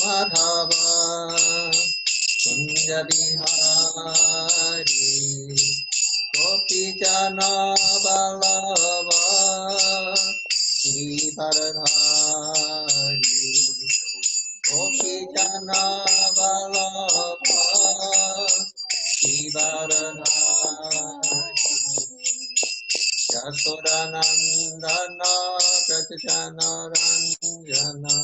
Madhava Kunja Bihari Gopi Jana Balava Shri Varadhari Gopi Jana Balava Shri Varadhari Yasodanandana Pratijana Ranjana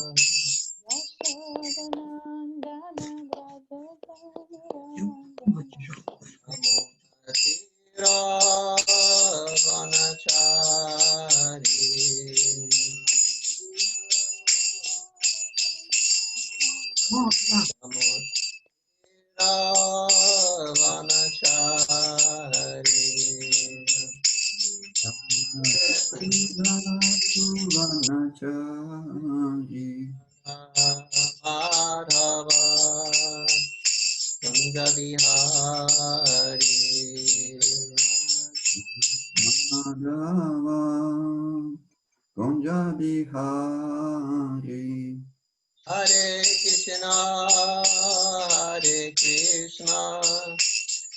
Madhava Kunja Bihari Madhava Kunja Bihari Hare Krishna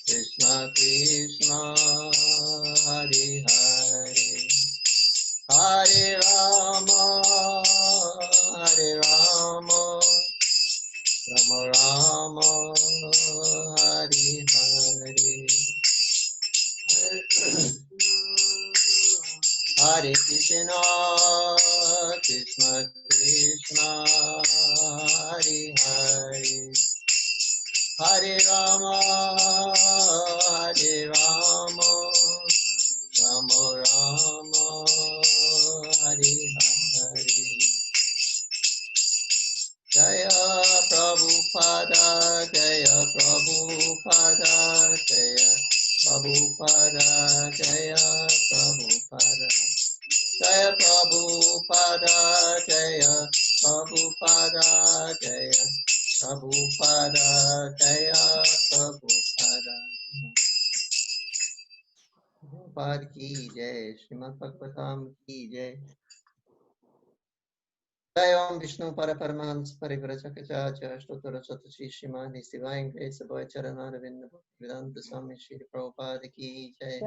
Krishna Krishna Hare Hare Hare Rama Rama Rama Hare Hare Hare Krishna Krishna Krishna Hare Hare Hare Rama Rama Rama Hare Hare Jaya Prabhupada Jaya Prabhupada Jaya Prabhupada Jaya Prabhupada Jaya Prabhupada Jaya Prabhupada Jaya Prabhupada Jaya Prabhupada Prabhupada ki jai Srimad Bhagavatam ki jai Jai Om Vishnu Paraparamahams Parivrajakachacha Shtotra Satashi Shrimani Sivayankai Sabhaya Charanaravinda Vedanta Swami Shri Prabhupada ki jai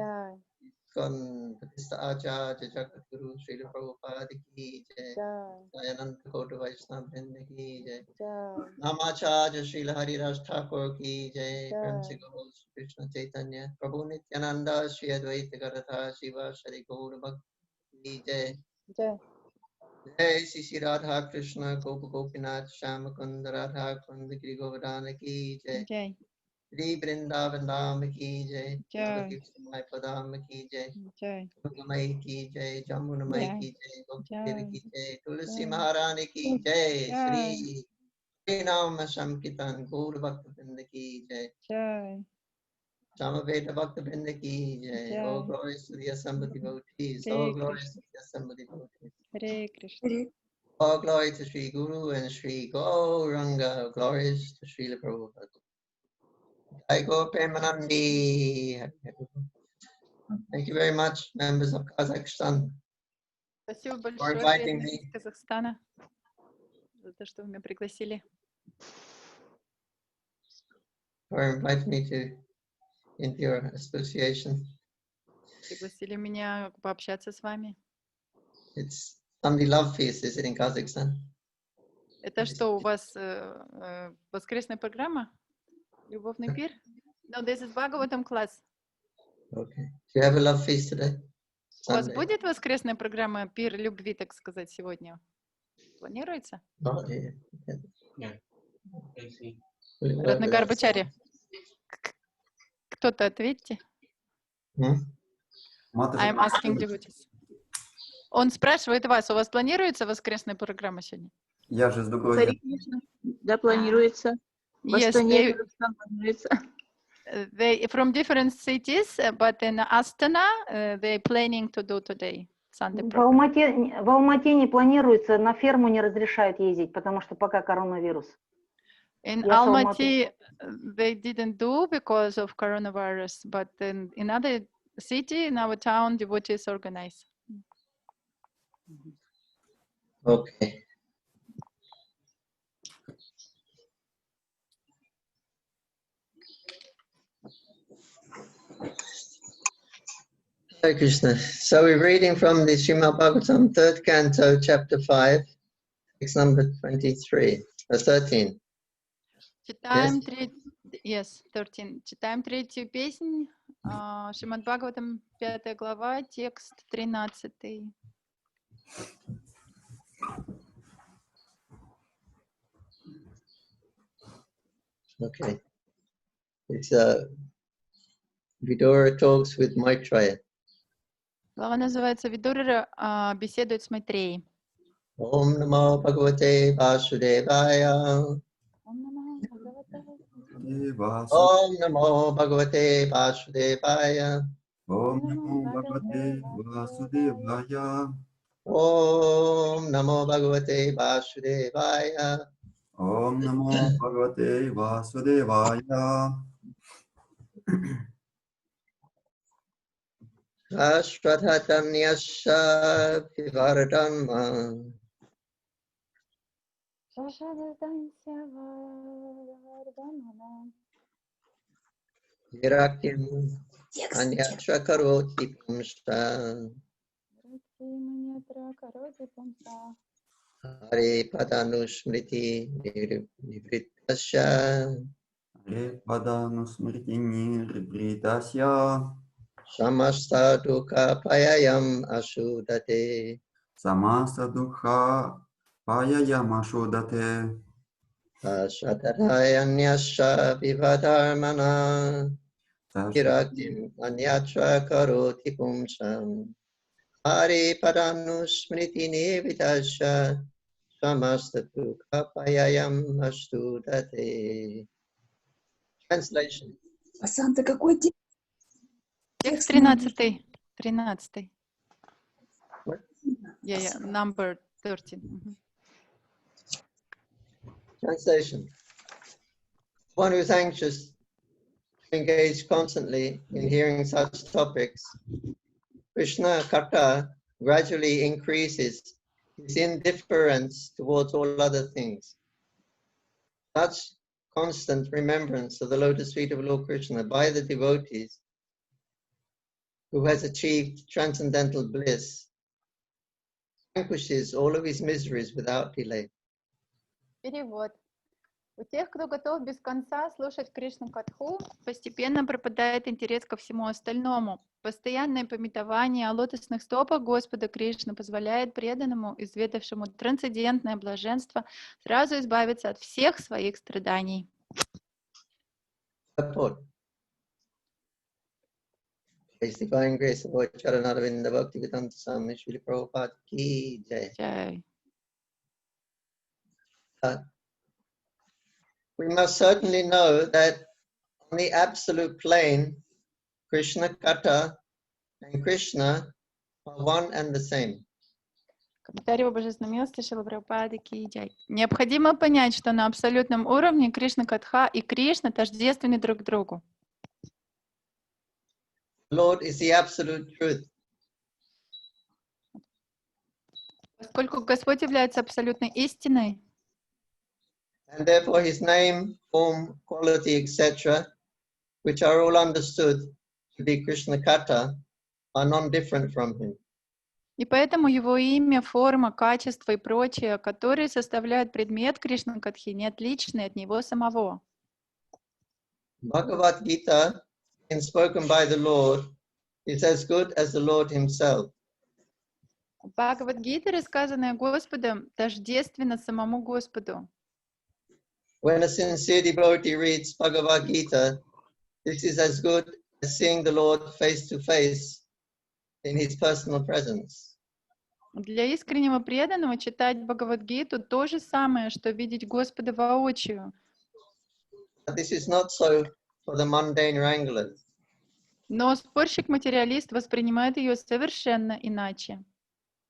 Kon Pratista Acharya Jagadguru Srila Prabhupada ki jai Dayananta Kota Vaishnava Vrinda ki jai Namacharya Srila Hariraj Thakur ki jai Prem Se Gaur Krishna Chaitanya Prabhu Nityananda Shri Advaita Garatha Shiva Shri Gaur Bhakti ki jai Jai Shri Radha Krishna Gopa Gopinath Shama Kunda Radha Kunda Giri Govardhana ki jai Shri Vrindavan Dham ki jai Navadvip Samay Padam ki jai Gamai ki jai Jamunamai ki jai Bhakti ki jai Tulsi Maharani ki jai Shri Nam Samkitan Gaur Bhakta Vrinda ki jai Samaveta Bhakta Vrinda ki jai All glories to the assembled devotees All glories to the assembled devotees Hare Krishna. All glory to Sri Guru and Sri Gauranga Glories to Srila Prabhupada Jai Gaur Premanandi Thank you very much, members of Kazakhstan, Спасибо for большое, inviting преданные me. из Казахстана, за то, что вы меня пригласили. Into your association. Пригласили меня пообщаться с вами. It's Sunday Love Feast, is it in Kazakhstan? Это что, у вас воскресная программа? Любовный пир? No, this is Bhagavatam class. Okay. Do you have a love feast today? У вас Sunday? будет воскресная программа пир любви, так сказать, сегодня? Планируется? Oh, yeah. Ратнагарбачари. Кто-то ответьте. I'm asking devotees. Он спрашивает вас, у вас планируется воскресная программа сегодня? Я же с другой. Да, планируется. В Астане планируется. They from different cities, but in Astana, they're planning to do today. Sunday program. В Алмате не планируется, на ферму не разрешают ездить, потому что пока коронавирус. In Almaty, they didn't do because of coronavirus, but in other city, in our town, devotees organize. Okay. Hare Krishna. So we're reading from the Srimad Bhagavatam, 3rd canto, chapter 5, text number 23, 13. Читаем yes, 13. Читаем третью песнь, Шримад Бхагаватам, 5 глава, текст 13. Okay. It's Vidura talks with Maitreya. Глава называется «Видура беседует с Майтреей». Om Namo Bhagavate Vasudevaya. Om Namo Bhagavate Om Namo Bhagavate Vasudevaya. Om Namo Bhagavate Vasudevaya. Om Namo Bhagavate Vasudevaya. Om Namo Bhagavate Vasudevaya. Ashvathatanyasya Vivaradhamma. Virakyam Anyatra Karoti Pumsa. Hare Padanusmriti Nivritasya. Hare Padanusmriti Nivritasya. Samasta Dukha Payayam Asudate. Samasta Dukha Payayam Asudate. Ashvathatanyasya Vivadarmana. Virakyam Anyatra Karoti Pumsam. Hare Padanusmriti Nivritasya. Samasta Dukha Payayam Asudate. Translation. Асанта, какой текст? Текст 13. 13. What? Yeah, number 13. Translation. One who's anxious to engage constantly in hearing such topics, Krishna Kata gradually increases his indifference towards all other things. Such constant remembrance of the lotus feet of Lord Krishna by the devotees who has achieved transcendental bliss vanquishes all of his miseries without delay. Перевод. У тех, кто готов без конца слушать Кришну Катху, постепенно пропадает интерес ко всему остальному. Постоянное памятование о лотосных стопах Господа Кришны позволяет преданному, изведавшему трансцендентное блаженство, сразу избавиться от всех своих страданий. Purport. His divine grace of Lord Charanaravinda Bhaktivedanta Swami Srila Prabhupada ki jai. Jai. We must certainly know that on the absolute plane, Krishna Kata and Krishna are one and the same. Комментарий о божественной милости Шрила Прабхупады ки джай. Необходимо понять, что на абсолютном уровне Кришна Катха и Кришна тождественны друг другу. Lord is the absolute truth. Поскольку Господь является абсолютной истиной, And therefore his name, form, quality, etc., which are all understood to be Krishna Kata, are non-different from him. и поэтому его имя, форма, качество и прочее, которые составляют предмет Кришна Катхи, не отличны от него самого. Bhagavad Gita, in spoken by the Lord, is as good as the Lord himself. Бхагавад-гита, рассказанная Господом, тождественна самому Господу. When a sincere devotee reads Bhagavad Gita, this is as good as seeing the Lord face to face in his personal presence. Для искреннего преданного читать Бхагавад-гиту то же самое, что видеть Господа воочию. But this is not so for the mundane wranglers. Но спорщик-материалист воспринимает ее совершенно иначе.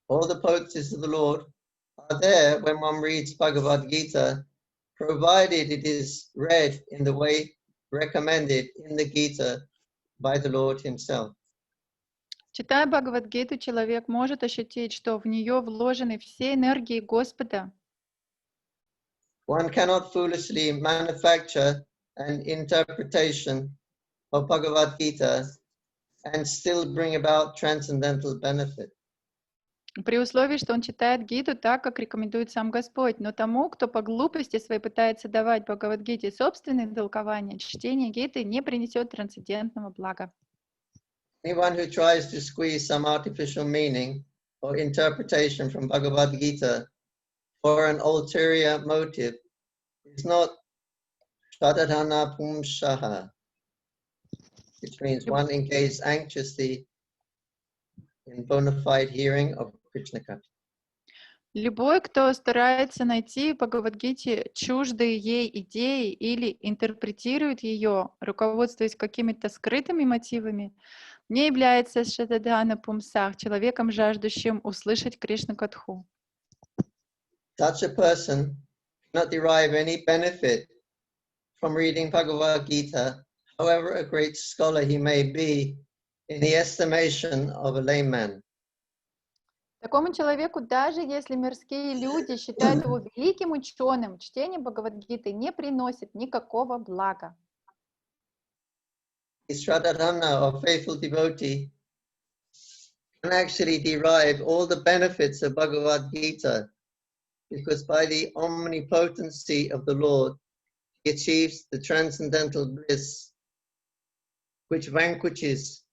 All the potencies of the Lord are there when one reads Bhagavad Gita, provided it is read in the way recommended in the Gita by the Lord himself. Читая Бхагавад-гиту, человек может ощутить, что в нее вложены все энергии Господа. One cannot foolishly manufacture an interpretation of Bhagavad Gita and still bring about transcendental benefit. При условии, что он читает Гиту так, как рекомендует сам Господь. Но тому, кто по глупости своей пытается давать Бхагавад-гите собственные толкования, чтение Гиты не принесет трансцендентного блага. Anyone who tries to squeeze some artificial meaning or interpretation from Bhagavad Gita for an ulterior motive is not Shradhana Pumshaha, which means one engaged anxiously in bona fide hearing of Krishna Katha. Любой, кто старается найти в Бхагавад-гите чуждые ей идеи или интерпретирует ее, руководствуясь какими-то скрытыми мотивами, не является Шрадхана Пумсах, человеком, жаждущим услышать Кришна-катху. Such a person cannot derive any benefit from reading Bhagavad Gita, however a great scholar he may be in the estimation of a layman. Такому человеку, даже если мирские люди считают его великим ученым, чтение Бхагавад-гиты не приносит никакого блага. Shradhana, or faithful devotee, can actually derive all the benefits of Bhagavad Gita, because by the omnipotency of the Lord, he achieves the transcendental bliss, which vanquishes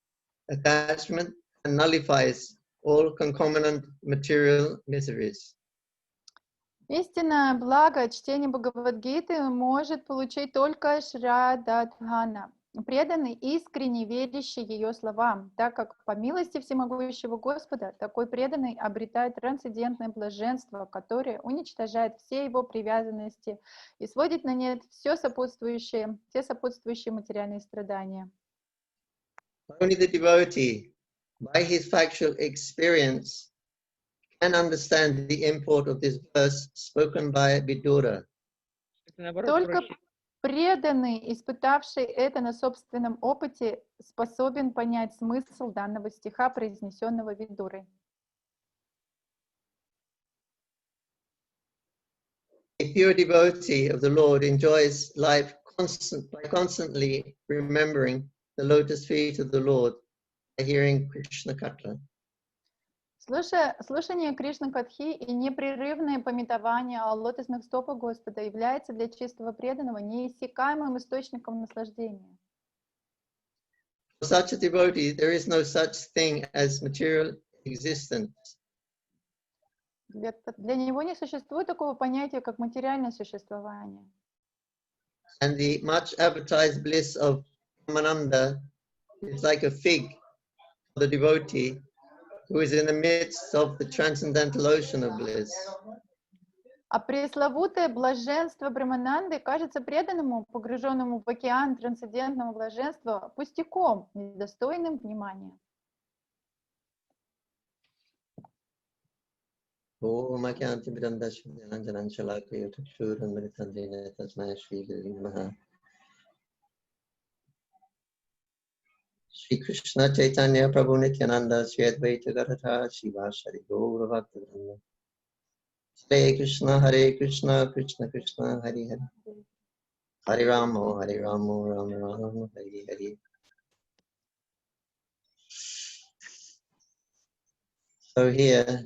attachment and nullifies all concomitant material miseries. Истинное благо чтения Бхагавад-гиты может получить только Шрадхана, преданный, искренне верящий ее словам, так как по милости всемогущего Господа такой преданный обретает трансцендентное блаженство, которое уничтожает все его привязанности и сводит на нет все сопутствующие материальные страдания. Only the devotee, by his factual experience, can understand the import of this verse spoken by Vidura. Только преданный, испытавший это на собственном опыте, способен понять смысл данного стиха, произнесенного Видурой. A pure devotee of the Lord enjoys life by constantly remembering the lotus feet of the Lord by hearing Krishna Katha. Слушание Кришна-катхи и непрерывное памятование о лотосных стопах Господа является для чистого преданного неиссякаемым источником наслаждения. For such a devotee, there is no such thing as material existence. Для него не существует такого понятия, как материальное существование. And the much advertised bliss of Brahmananda is like a fig for the devotee who is in the midst of the transcendental ocean of bliss. А пресловутое блаженство Брахмананды кажется преданному, погруженному в океан трансцендентного блаженства, пустяком, недостойным внимания. Om Akyanti Vidandash Chalakaya Tukshuran Mritandina Tasmaya Shri Maha. Shri Krishna Chaitanya Prabhu Nityananda Shri Advaita Gadadhar Shivasari Gaura Bhaktivinoda. Hare Krishna Krishna Krishna Hare Hare. Hare Rama Rama Rama Hare Hare. So here,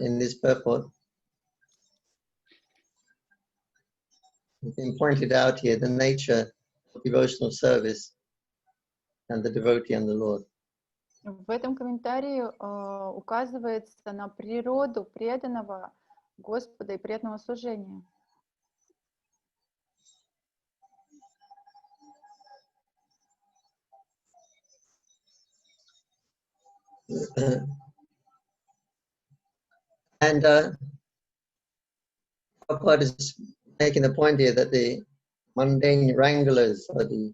in this purport, it's been pointed out here the nature of devotional service and the devotee and the Lord. В этом комментарии указывается на природу преданного Господа и преданного служения. And Prabhupada is making the point here that the mundane wranglers or the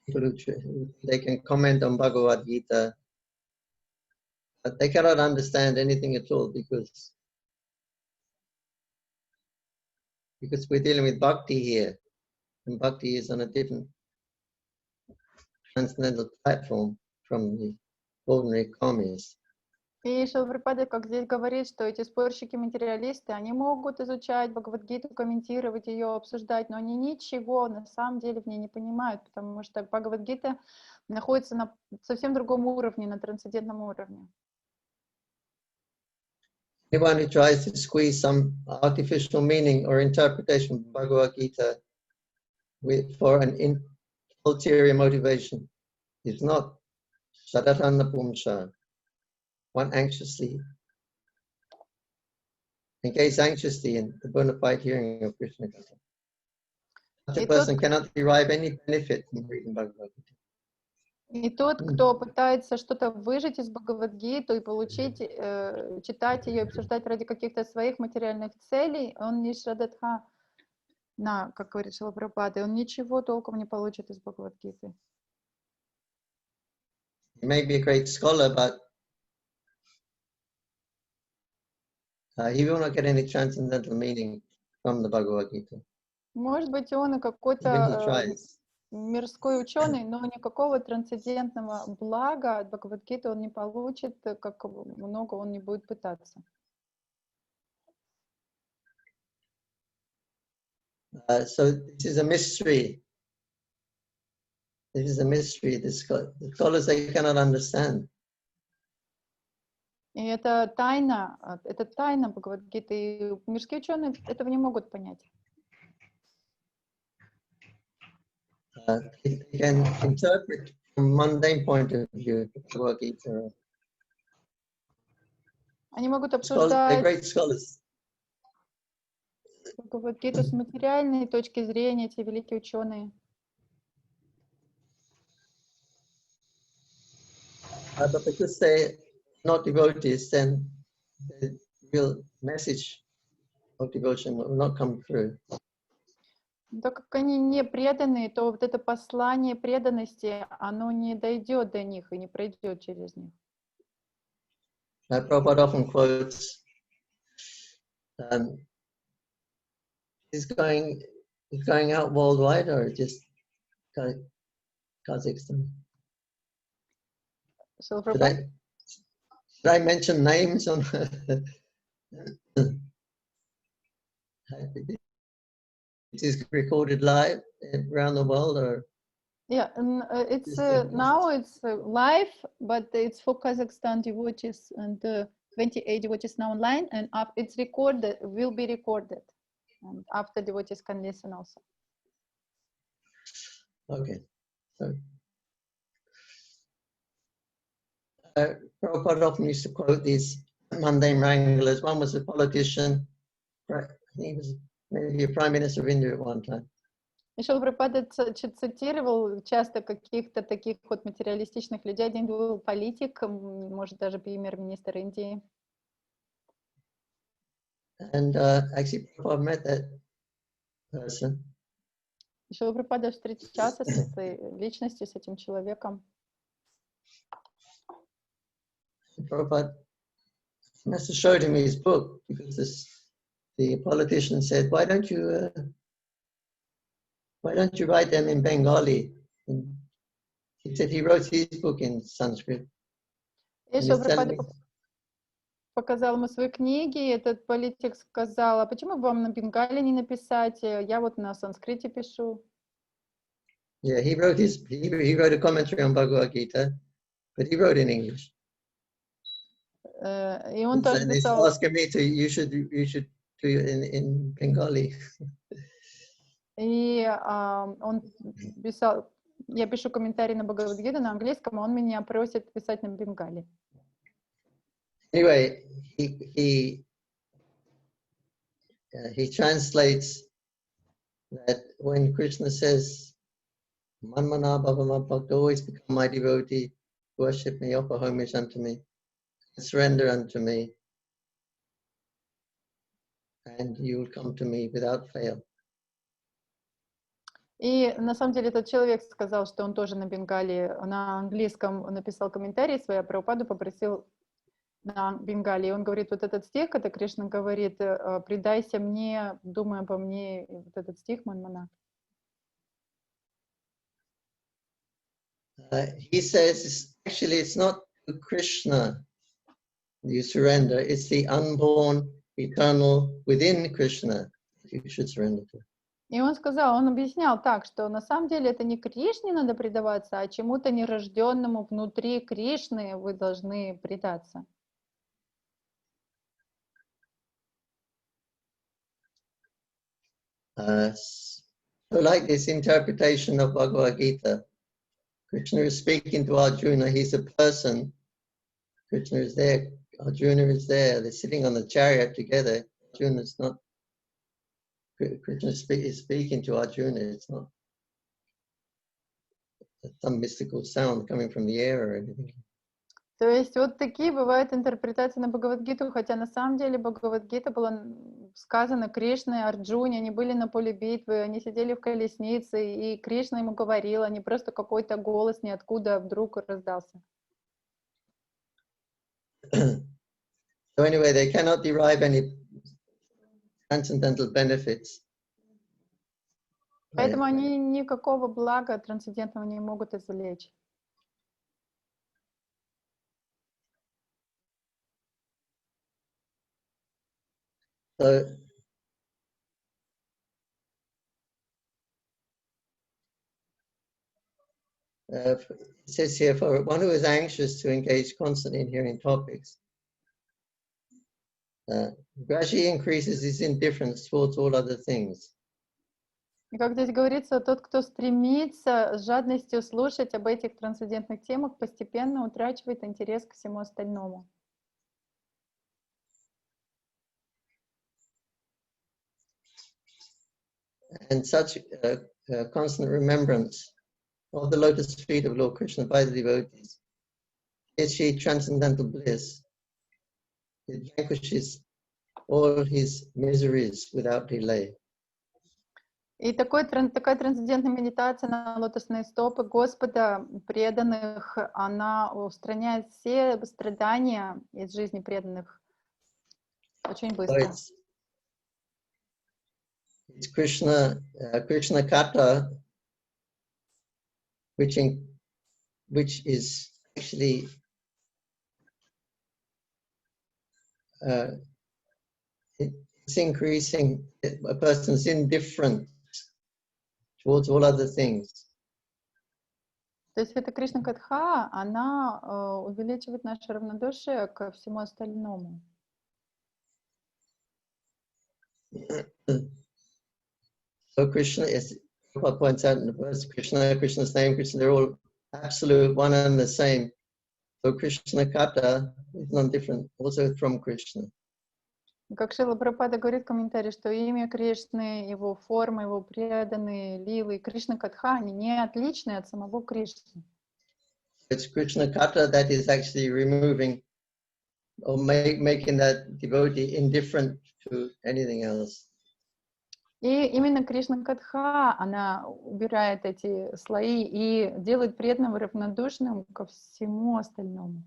people who they can comment on Bhagavad Gita, but they cannot understand anything at all because we're dealing with bhakti here, and bhakti is on a different transcendental platform from the ordinary commies. И Шилапрапада, как здесь говорит, что эти спорщики-материалисты, они могут изучать Бхагавад-гиту, комментировать ее, обсуждать, но они ничего на самом деле в ней не понимают, потому что Бхагавад-гита находится на совсем другом уровне, на трансцендентном уровне. Anyone who tries to squeeze some artificial meaning or interpretation of Bhagavad Gita for an ulterior motivation is not Sadatana Pumsa. One anxiously engage anxiously in the bona fide hearing of Krishna Katha. Such a person cannot derive any benefit from reading Bhagavad Gita. И тот, кто пытается что-то выжать из Бхагавад-гиту и получить, читать ее, обсуждать ради каких-то своих материальных целей, он не Шрадатха, как говорит Шилапрапада, он ничего толком не получит из Бхагавад-гиты. He may be a great scholar, but he will not get any transcendental meaning from the Bhagavad Gita. Может быть, он и какой-то мирской ученый, но никакого трансцендентного блага от Бхагавад-гиты он не получит, как много он не будет пытаться. So this is a mystery. This is a mystery. The scholars, they cannot understand. И это тайна Бхагавад-гиты, и мирские ученые этого не могут понять. They can interpret from mundane point of view Bhagavad Gita. Они могут обсуждать Бхагавад-гиту с материальной точки зрения, эти великие ученые. But because they're not devotees, then the real message of devotion will not come through. Так как они не преданные, то вот это послание преданности, оно не дойдет до них и не пройдет через них. Prabhupada often quotes, is going out worldwide or just Kazakhstan? Should I mention names on? It is recorded live around the world, or? Yeah, it's now it's live, but it's for Kazakhstan devotees, and 28 devotees now online, and it's recorded, will be recorded, and after devotees can listen also. Okay, so Prabhupada often used to quote these mundane wranglers. One was a politician. He was maybe a prime minister of India at one time. Еще Прабхупада цитировал часто каких-то таких вот материалистичных людей. Один был политик, может, даже премьер-министр Индии. And actually, Prabhupada met that person. Еще Прабхупада встречался с этой личностью, с этим человеком. Prabhupada must have showed him his book because the politician said, "Why don't you write them in Bengali?" And he said he wrote his book in Sanskrit. Еще Прабхупада показал ему свои книги, и этот политик сказал: а почему бы вам на бенгале не написать? Я вот на санскрите пишу. Yeah, he wrote a commentary on Bhagavad Gita, but he wrote in English. И он тоже писал. Asking me you should do it in Bengali. И он писал, я пишу комментарий на Бхагавад-гиту на английском, а он меня просит писать на бенгале. Anyway, he translates that when Krishna says, "Manmana bhava bhakta," always become my devotee, worship me, offer homage unto me, surrender unto me, and you will come to me without fail. И на самом деле этот человек сказал, что он тоже на бенгале, на английском написал комментарий свой, а Прабхупаду попросил на бенгале. И он говорит, вот этот стих, когда Кришна говорит, предайся мне, думай обо мне, вот этот стих Манмана. He says, actually, it's not Krishna you surrender. It's the unborn, eternal within Krishna you should surrender to. И он сказал, он объяснял так, что на самом деле это не Кришне надо предаваться, а чему-то нерожденному внутри Кришны вы должны предаться. So like this interpretation of Bhagavad Gita, Krishna is speaking to Arjuna, he's a person, Krishna is there, Arjuna is there, they're sitting on the chariot together, Arjuna is not, Krishna is speaking to Arjuna, it's not some mystical sound coming from the air or anything. То есть вот такие бывают интерпретации на Бхагавад-гиту, хотя на самом деле Бхагавад-гита была сказана Кришной, Арджуне, они были на поле битвы, они сидели в колеснице, и Кришна ему говорил, а не просто какой-то голос ниоткуда вдруг раздался. So anyway, they cannot derive any transcendental benefits. Поэтому они никакого блага трансцендентного не могут извлечь. So, it says here, for one who is anxious to engage constantly in hearing topics, gradually increases his indifference towards all other things. И как здесь говорится, тот, кто стремится с жадностью слушать об этих трансцендентных темах, постепенно утрачивает интерес к всему остальному. And such constant remembrance of the lotus feet of Lord Krishna by the devotees achieves transcendental bliss. It vanquishes all his miseries without delay. И такая трансцендентная медитация на лотосные стопы Господа преданных, она устраняет все страдания из жизни преданных очень быстро. It's Krishna, Krishna Kata, which is actually it's increasing a person's indifference towards all other things. То есть эта Кришна Катха, она увеличивает наше равнодушие ко всему остальному. So Krishna, as Prabhupada points out in the verse, Krishna's name, Krishna, they're all absolute, one and the same. So Krishna Kata is non-different also from Krishna. Как Шрила Прабхупада говорит в комментарии, что имя Кришны, его форма, его преданные лилы, Кришна Катха, они не отличны от самого Кришны. It's Krishna Kata that is actually removing or making that devotee indifferent to anything else. И именно Кришна Катха, она убирает эти слои и делает преданного равнодушным ко всему остальному.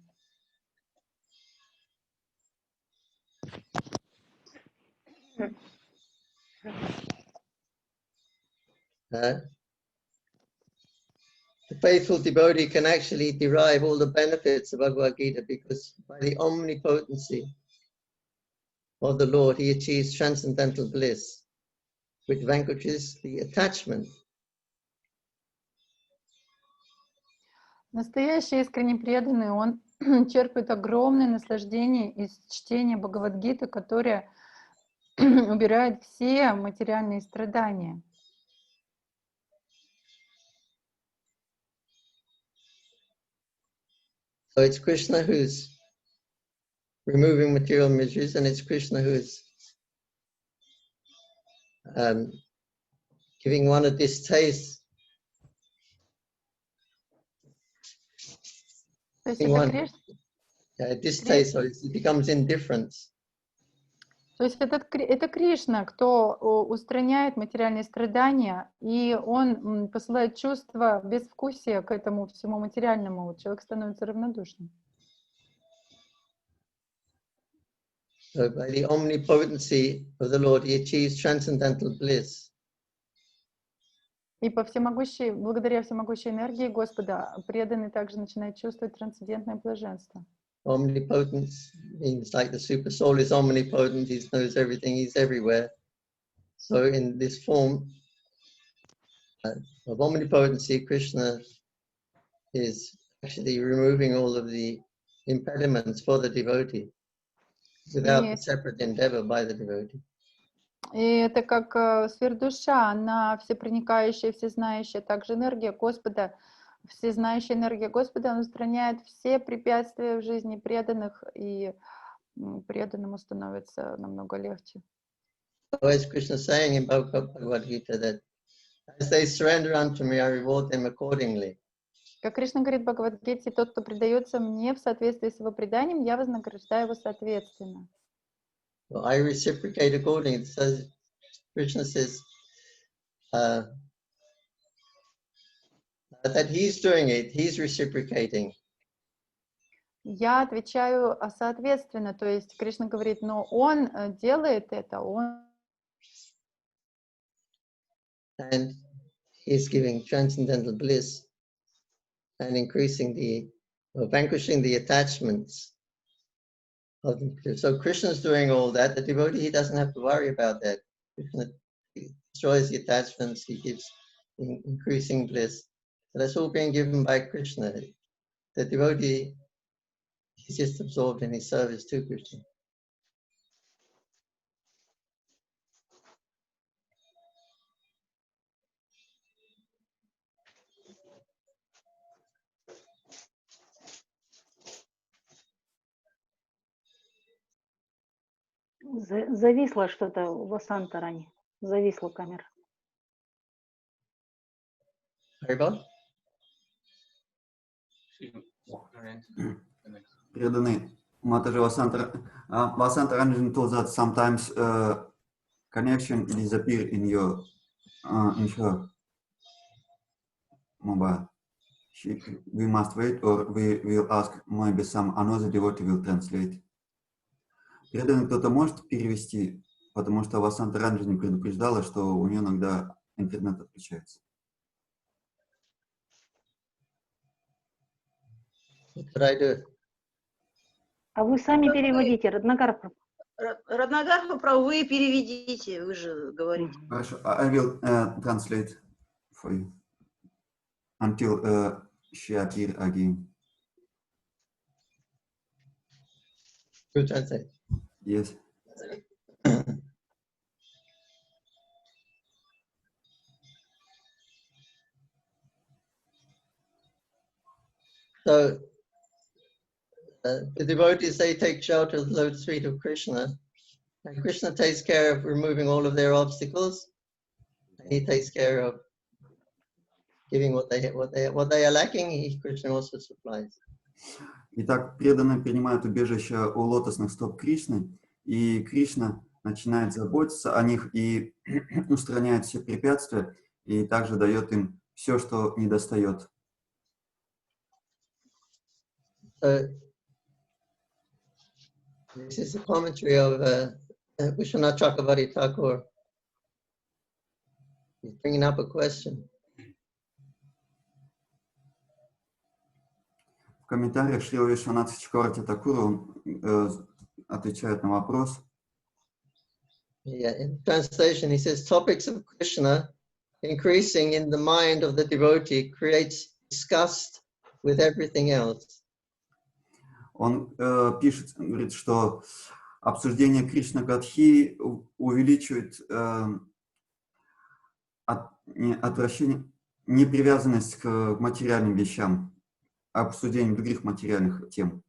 The faithful devotee can actually derive all the benefits of Bhagavad Gita because by the omnipotency of the Lord, he achieves transcendental bliss, which vanquishes the attachment. Настоящий искренне преданный, он черпает огромное наслаждение из чтения Бхагавад-гиты, которое убирает все материальные страдания. So it's Krishna who's removing material miseries, and it's Krishna who's giving one a distaste. То есть это Distaste, so it becomes indifference. То есть это Кришна, кто устраняет материальные страдания, и он посылает чувство безвкусия к этому всему материальному. Человек становится равнодушным. So by the omnipotency of the Lord, he achieves transcendental bliss. И благодаря всемогущей энергии Господа, преданный также начинает чувствовать трансцендентное блаженство. omnipotence means like the super soul is omnipotent, he knows everything, he's everywhere. So in this form of omnipotency, Krishna is actually removing all of the impediments for the devotee without the separate endeavor by the devotee. И это как сверхдуша, она всепроникающая, всезнающая, также энергия Господа, всезнающая энергия Господа, она устраняет все препятствия в жизни преданных, и преданному становится намного легче. So as Krishna is saying in Bhagavad Gita that as they surrender unto me, I reward them accordingly. Как Кришна говорит в Бхагавад-гите, тот, кто предается мне в соответствии с его преданием, я вознаграждаю его соответственно. So I reciprocate accordingly. It says, Krishna says that he's doing it, he's reciprocating. Я отвечаю соответственно, то есть Кришна говорит, но он делает это, он... And he's giving transcendental bliss and increasing vanquishing the attachments of the. So Krishna's doing all that. The devotee, he doesn't have to worry about that. Krishna destroys the attachments, he gives increasing bliss. So that's all being given by Krishna. The devotee, he's just absorbed in his service to Krishna. Зависло что-то в Асантаране. Зависла камера. Haribol? Преданный Mataji Vasanta Ranjan told that sometimes connection disappear in her mobile. We must wait, or we will ask, maybe some another devotee will translate. Преданный кто-то может перевести, потому что Васанта Ранджани предупреждала, что у нее иногда интернет отключается. What could I do? А вы сами переводите, Раднагар. Раднагар, вы переведите, вы же говорите. Хорошо, I will translate for you until she appear again. You translate. Yes. So the devotees, they take shelter of the lotus feet of Krishna, and Krishna takes care of removing all of their obstacles, and he takes care of giving what they are lacking. Krishna also supplies. Итак, преданные принимают убежище у лотосных стоп Кришны, и Кришна начинает заботиться о них и устраняет все препятствия, и также дает им все, что недостает. This is a commentary of Vishwanath Chakravarti Thakur. He's bringing up a question. В комментариях Шрила Вишванатха Чакраварти Такура он отвечает на вопрос. Yeah, in translation, he says, topics of Krishna increasing in the mind of the devotee creates disgust with everything else. Он пишет, говорит, что обсуждение Кришна Катхи увеличивает отвращение, непривязанность к материальным вещам, обсуждение других материальных тем.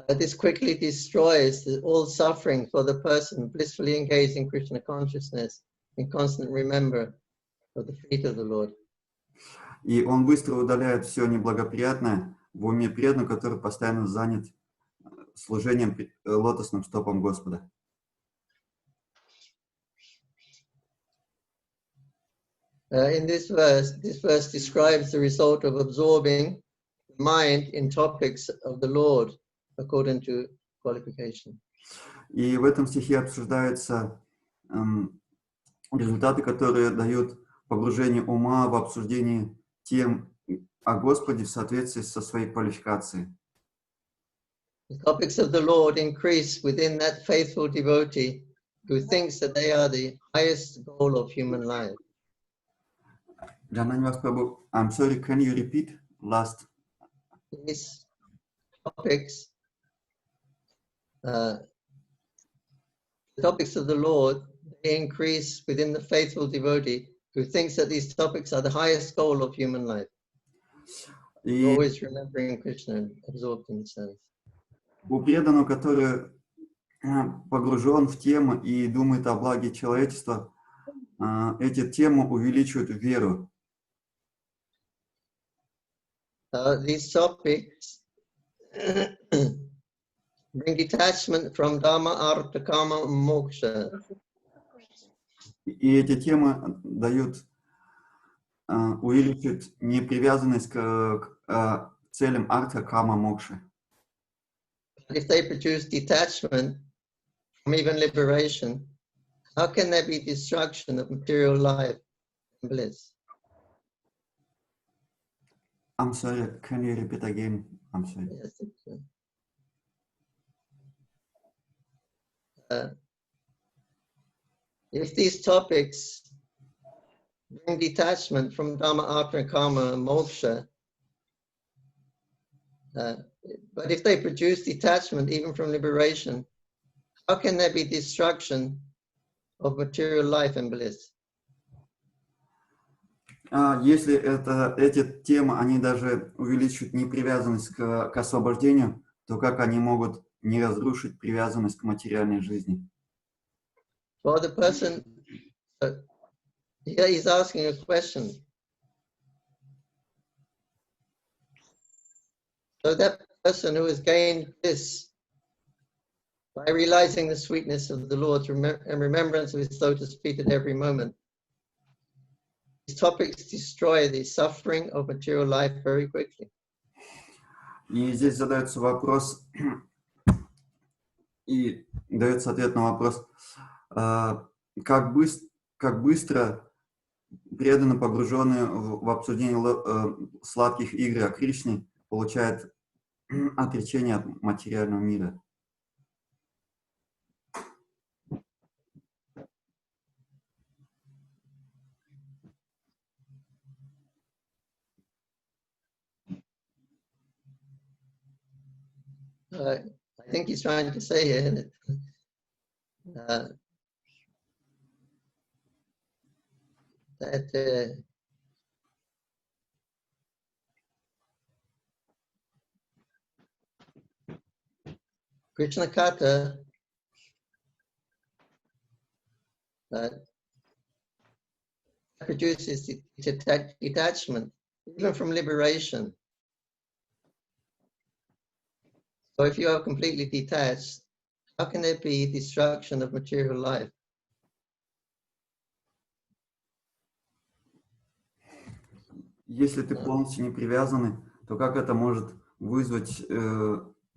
This quickly destroys all suffering for the person blissfully engaged in Krishna consciousness and constant remember of the feet of the Lord. И он быстро удаляет все неблагоприятное в уме преданного, который постоянно занят служением лотосным стопам Господа. In this verse describes the result of absorbing the mind in topics of the Lord according to qualification. И в этом стихе обсуждаются результаты, которые дают погружение ума в обсуждении тем о Господе в соответствии со своей квалификацией. The topics of the Lord increase within that faithful devotee who thinks that they are the highest goal of human life. Джананивас Прабhu, I'm sorry, can you repeat last? These topics, the topics of the Lord, they increase within the faithful devotee who thinks that these topics are the highest goal of human life. И Always remembering Krishna and absorbed in himself. у преданного, который погружен в тему и думает о благе человечества, эти темы увеличивают веру. These topics bring detachment from Dharma, Artha, Kama, and Moksha. И эти темы дают, увеличивают непривязанность к целям арта, кама, мокши. If they produce detachment from even liberation, how can there be destruction of material life and bliss? I'm sorry, can you repeat again? I'm sorry. Yes, if these topics bring detachment from Dhamma, Artha, Karma, and Moksha, but if they produce detachment even from liberation, how can there be destruction of material life and bliss? Если эти темы, они даже увеличивают непривязанность к освобождению, то как они могут не разрушить привязанность к материальной жизни? Well, the person, he's asking a question. So that person who has gained this by realizing the sweetness of the Lord and remembrance of his lotus feet at every moment, these topics destroy the suffering of material life very quickly. И здесь задается вопрос, и дается ответ на вопрос, как быстро преданно погруженные в обсуждение сладких игр о Кришне получают отречение от материального мира. I think he's trying to say here that Krishna Katha produces detachment, even from liberation. So if you are completely detached, how can there be destruction of material life? Если ты полностью не привязанный, то как это может вызвать,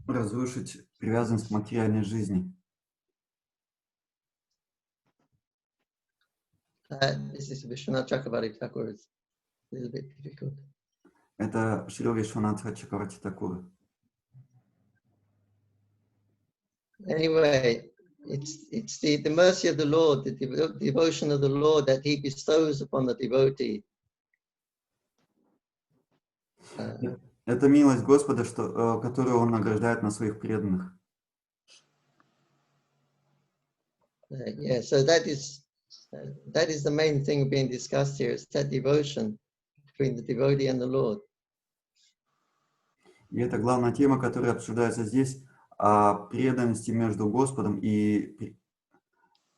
разрушить привязанность к материальной жизни? This is Vishwanath Chakravarti Thakur. It's a little bit difficult. Это Шрила Вишванатха Чакраварти Такура. Anyway, it's the mercy of the Lord, the devotion of the Lord that he bestows upon the devotee. Это милость Господа, которую Он награждает на своих преданных. Yeah, so that is the main thing being discussed here. It's that devotion between the devotee and the Lord. И это главная тема, которая обсуждается здесь, о преданности между Господом и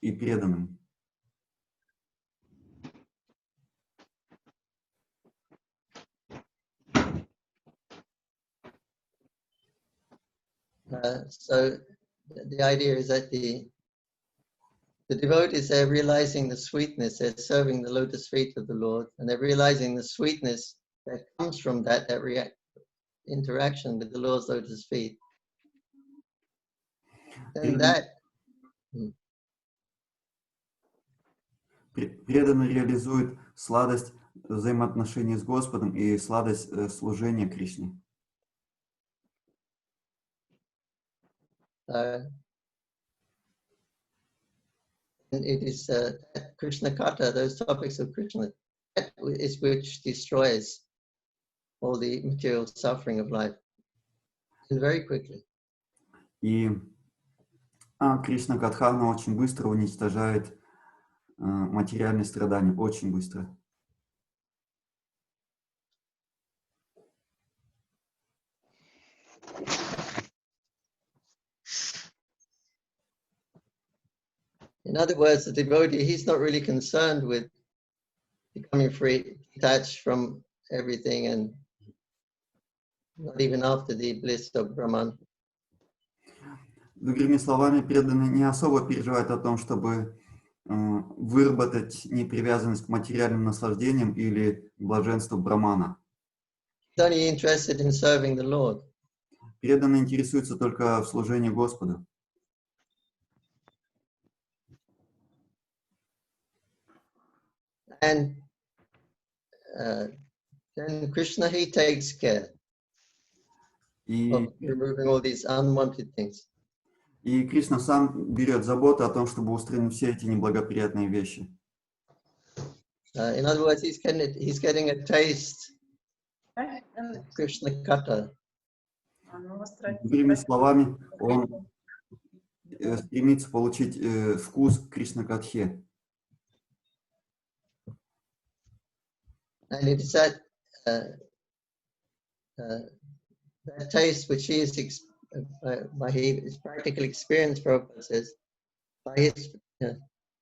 преданным. So the idea is that the devotees, they're realizing the sweetness, they're serving the lotus feet of the Lord, and they're realizing the sweetness that comes from that interaction with the Lord's lotus feet. And that преданный реализует сладость взаимоотношения с Господом и сладость служения Кришне. And it is Krishna Katha, those topics of Krishna, that is which destroys all the material suffering of life, and very quickly. И Кришна Катха, она очень быстро уничтожает материальные страдания, очень быстро. In other words, the devotee, he's not really concerned with becoming free, detached from everything, and not even after the bliss of Brahman. Другими словами, преданный не особо переживает о том, чтобы выработать непривязанность к материальным наслаждениям или блаженству Брамана. He's only interested in serving the Lord. Преданный интересуется только в служении Господу. And then Krishna, he takes care of removing all these unwanted things. И Кришна сам берет заботу о том, чтобы устранить все эти неблагоприятные вещи. In other words, he's getting a taste of Krishna Katha. Другими словами, он стремится получить вкус Кришна Катхе. And it is that taste which he is by his practical experience, Prabhupada says, by his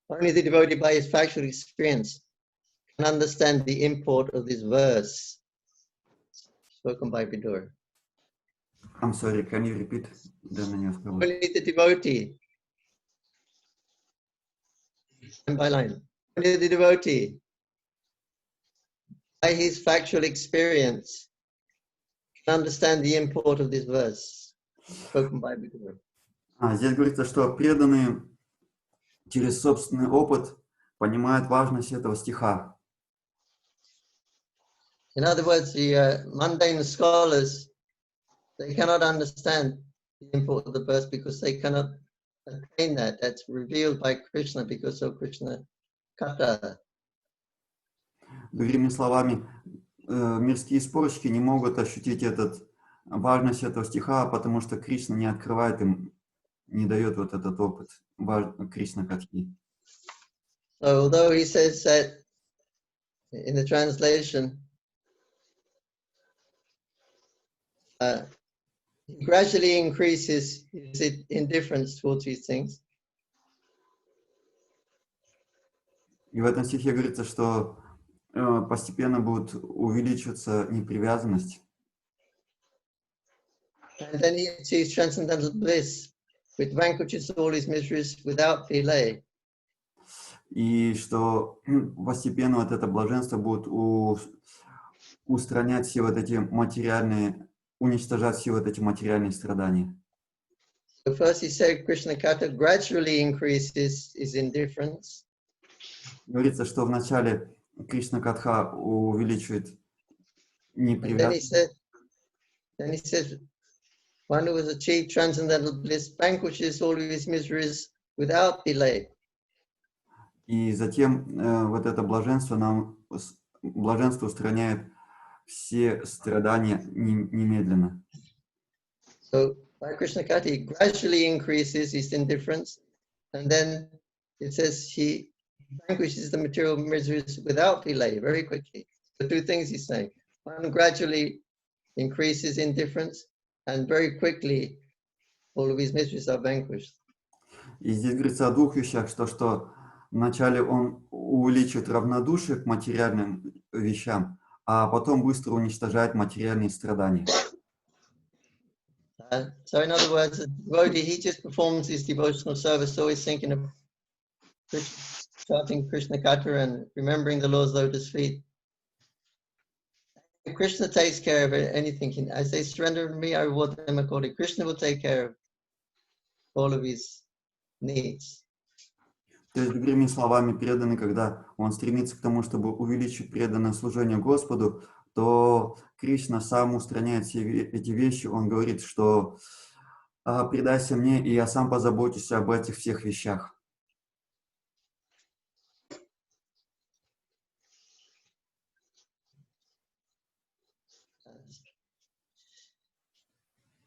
only the devotee by his factual experience can understand the import of this verse spoken by Vidura. I'm sorry, can you repeat? Only the devotee, line by line, only the devotee by his factual experience can understand the import of this verse spoken by Vidura. Здесь говорится, что преданные через собственный опыт понимают важность этого стиха. In other words, the mundane scholars, they cannot understand the import of the verse because they cannot attain that. That's revealed by Krishna because of Krishna Katha. Другими словами, мирские спорщики не могут ощутить важность этого стиха, потому что Кришна не открывает им, не дает вот этот опыт Кришна Катхи. So although he says that in the translation, he gradually increases his indifference towards these things. И в этом стихе говорится, что постепенно будет увеличиваться непривязанность. And then he achieves transcendental bliss, which vanquishes all his miseries without delay. И что постепенно вот это блаженство будет устранять все вот эти материальные, уничтожать все вот эти материальные страдания. So first he said Krishna Katha gradually increases his indifference. Говорится, что вначале Кришна Катха увеличивает непривязанность. Then he says, one who has achieved transcendental bliss vanquishes all of his miseries without delay. И затем вот это блаженство устраняет все страдания немедленно. So by Krishna Katha, he gradually increases his indifference, and then it says he vanquishes the material miseries without delay, very quickly. The two things he's saying. One gradually increases indifference, and very quickly all of his miseries are vanquished. И здесь говорится о двух вещах, что вначале он увеличивает равнодушие к материальным вещам, а потом быстро уничтожает материальные страдания. So in other words, the devotee, he just performs his devotional service, always thinking of chanting Krishna Katha and remembering the Lord's lotus feet. Krishna takes care of anything. As they surrender to me, I reward them accordingly. Krishna will take care of all of his needs. То есть, другими словами, преданный, когда он стремится к тому, чтобы увеличить преданное служение Господу, то Кришна сам устраняет все эти вещи. Он говорит, что предайся мне, и я сам позабочусь об этих всех вещах.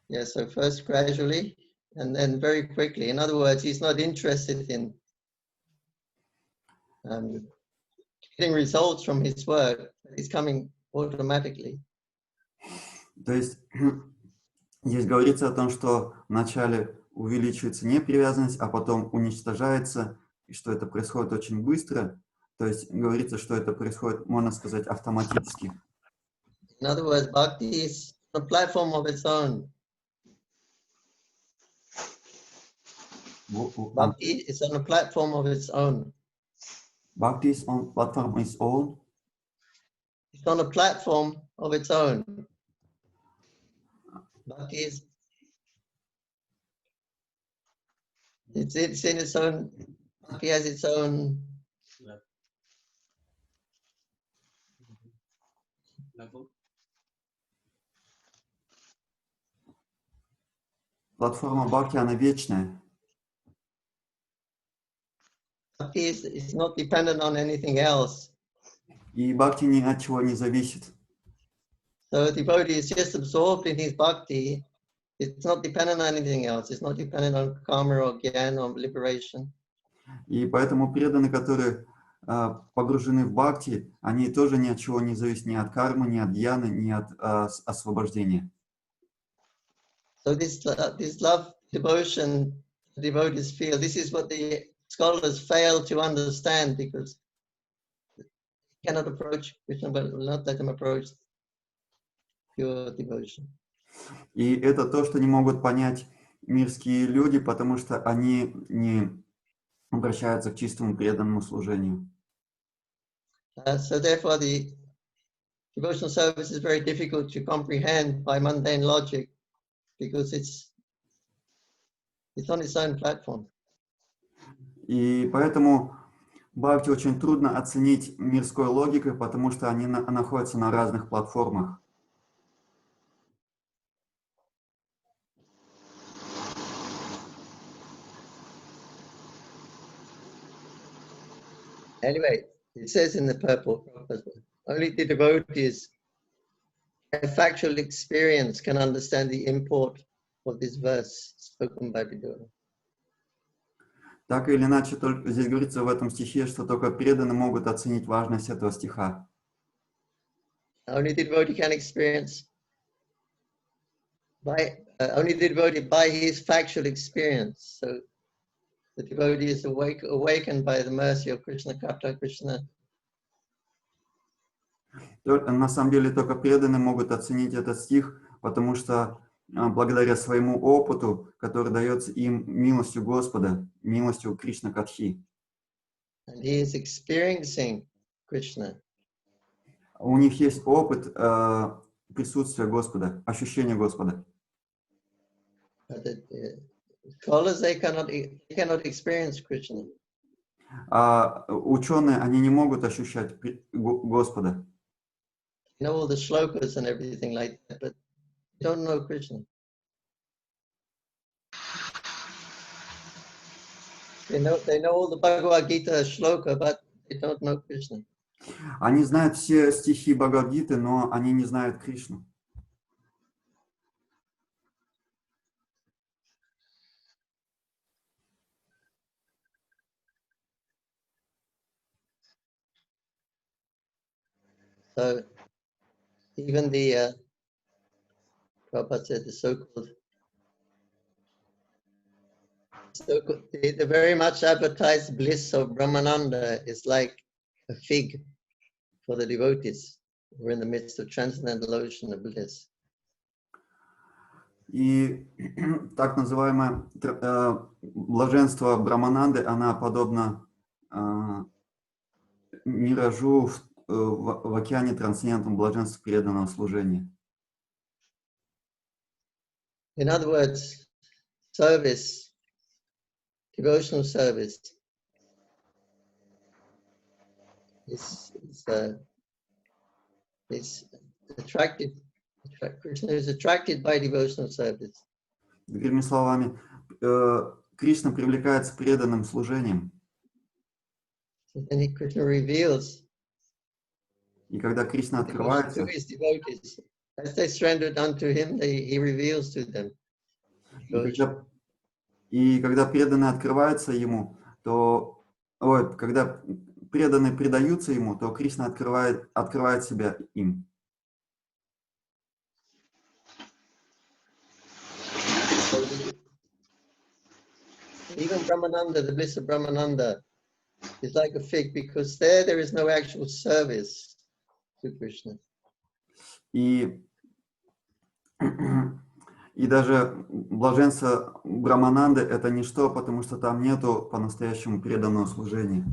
Yeah, so first gradually and then very quickly. In other words, he's not interested in getting results from his work. It's coming automatically. То есть здесь говорится о том, что вначале увеличивается не привязанность, а потом уничтожается, и что это происходит очень быстро. То есть говорится, что это происходит, можно сказать, автоматически. In other words, bhakti is a platform of its own. Bhakti is on a platform of its own. Bhakti is on platform its own. It's on a platform of its own. Bhakti is it's in its own. Bhakti has its own level. Платформа Бхакти, она вечная. Bhakti is not dependent on anything else. И Бхакти ни от чего не зависит. So the devotee is just absorbed in his bhakti. It's not dependent on anything else. It's not dependent on karma or jnana or liberation. И поэтому преданные, которые погружены в Бхакти, они тоже ни от чего не зависят, ни от кармы, ни от дьяны, ни от освобождения. So this love, devotion, devotees feel, this is what the scholars fail to understand because they cannot approach Krishna, but will not let them approach pure devotion. И это то, что не могут понять мирские люди, потому что они не обращаются к чистому преданному служению. So therefore the devotional service is very difficult to comprehend by mundane logic because it's on its own platform. И поэтому Бхакти очень трудно оценить мирской логикой, потому что они находятся на разных платформах. Anyway, it says in the purport, only the devotees have factual experience can understand the import of this verse spoken by Vidura. Так или иначе, только здесь говорится в этом стихе, что только преданные могут оценить важность этого стиха. Only the devotee can experience only the devotee by his factual experience. So the devotee is awakened by the mercy of Krishna, Kapta Krishna. На самом деле только преданные могут оценить этот стих, потому что благодаря своему опыту, который дается им милостью Господа, милостью Кришна Катхи. And he is experiencing Krishna. У них есть опыт присутствия Господа, ощущения Господа. But the scholars, they cannot experience Krishna. А ученые, они не могут ощущать Господа. They know all the shlokas and everything like that, but they don't know Krishna. They know all the Bhagavad Gita shloka, but they don't know Krishna. Они знают все стихи Бхагавад-гиты, но они не знают Кришну. So even the Prabhupada said the so-called the very much advertised bliss of Brahmananda is like a fig for the devotees. We're in the midst of transcendental ocean of bliss. И так называемое блаженство Брамананды, она подобна миражу в океане трансцендентного блаженства преданного служения. In other words, service, devotional service, is attracted. Krishna is attracted by devotional service. Другими словами, Кришна привлекается преданным служением. And Krishna reveals. И когда Кришна открывается, as they surrendered unto him, he reveals to them. И когда преданные открываются ему, то, когда преданные предаются ему, то Кришна открывает себя им. Even Brahmananda, the bliss of Brahmananda, is like a fig because there is no actual service to Krishna. И даже блаженство Брахмананды — это ничто, потому что там нету по-настоящему преданного служения.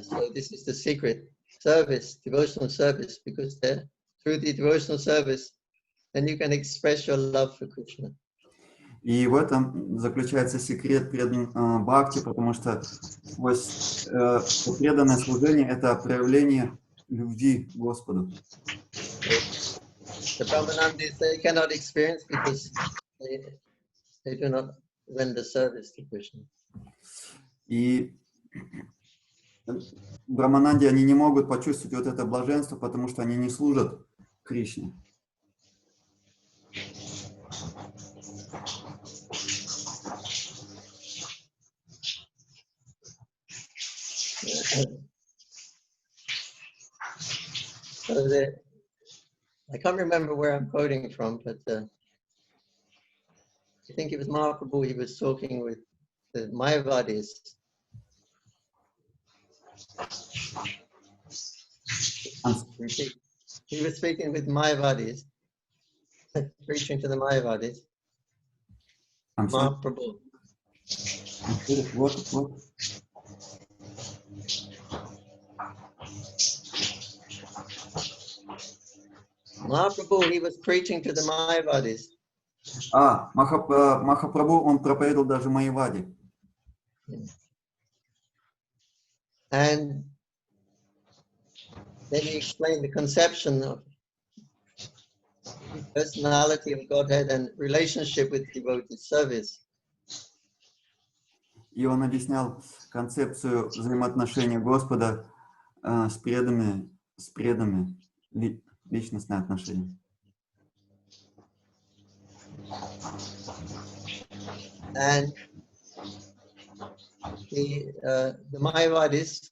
So this is the secret service, devotional service, because through the devotional service, then you can express your love for Krishna. И в этом заключается секрет бхакти, потому что преданное служение — это проявление любви к Господу. The Brahmanandis, they cannot experience because they do not render service to Krishna. И Брахмананди, они не могут почувствовать вот это блаженство, потому что они не служат Кришне. So I can't remember where I'm quoting from, but I think it was Mahaprabhu. He was talking with the Mayavadis. He was speaking with Mayavadis, preaching to the Mayavadis. Mahaprabhu. What? Mahaprabhu, he was preaching to the Mayavadis. Махапрабху, он проповедовал даже Майяваде. And then he explained the conception of personality of Godhead and relationship with devoted service. И он объяснял концепцию взаимоотношения Господа с преданными, личностные отношения. And the Mayavadis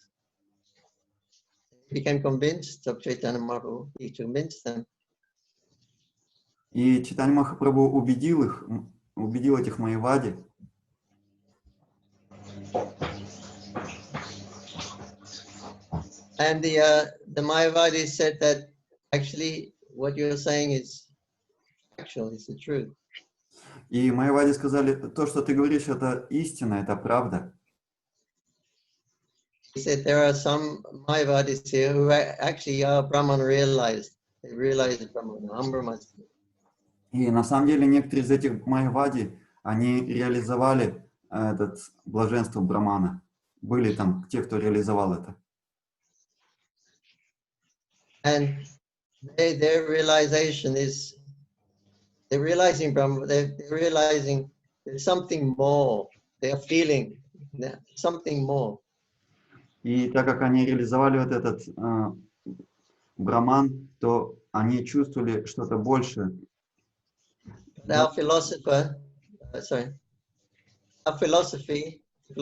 became convinced of Chaitanya Mahaprabhu. He convinced them. И Чайтанья Махапрабху убедил этих Майявади. And the Mayavadis said that actually what you're saying is actual, it's the truth. И Майявади сказали, то, что ты говоришь, это истина, это правда. He said there are some Mayavadis here who actually are Brahman realized. They realize Brahman, Brahmasmi. И на самом деле некоторые из этих Майявади, они реализовали это блаженство Брамана. Были там те, кто реализовал это. And their realization is, they're realizing Brahman, they're realizing there's something more. They are feeling something more. И так как они реализовали вот этот Браман, то они чувствовали что-то большее. Our philosopher, our philosophy of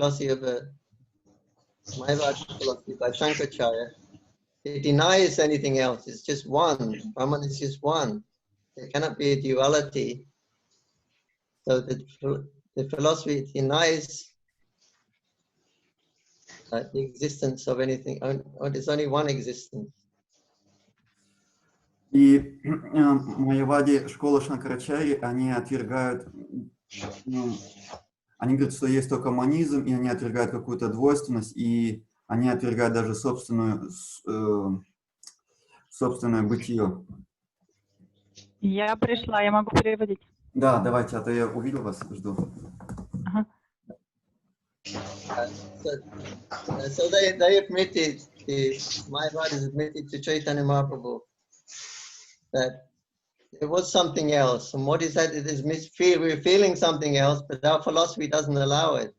Mayavadi philosophy by Shankaracharya, it denies anything else. It's just one. Brahman is just one. There cannot be a duality. So the philosophy denies the existence of anything. There's only one existence. И Майявади, школа Шанкарачарьи, они отвергают, они говорят, что есть только монизм, и они отвергают какую-то двойственность, и они отвергают даже собственное бытие. Я пришла, я могу переводить. Да, давайте, а то я увидел вас, жду. Ага. So they admitted, Mayavadis admitted to Chaitanya Mahaprabhu that there was something else. And what is that? It is we're feeling something else, but our philosophy doesn't allow it.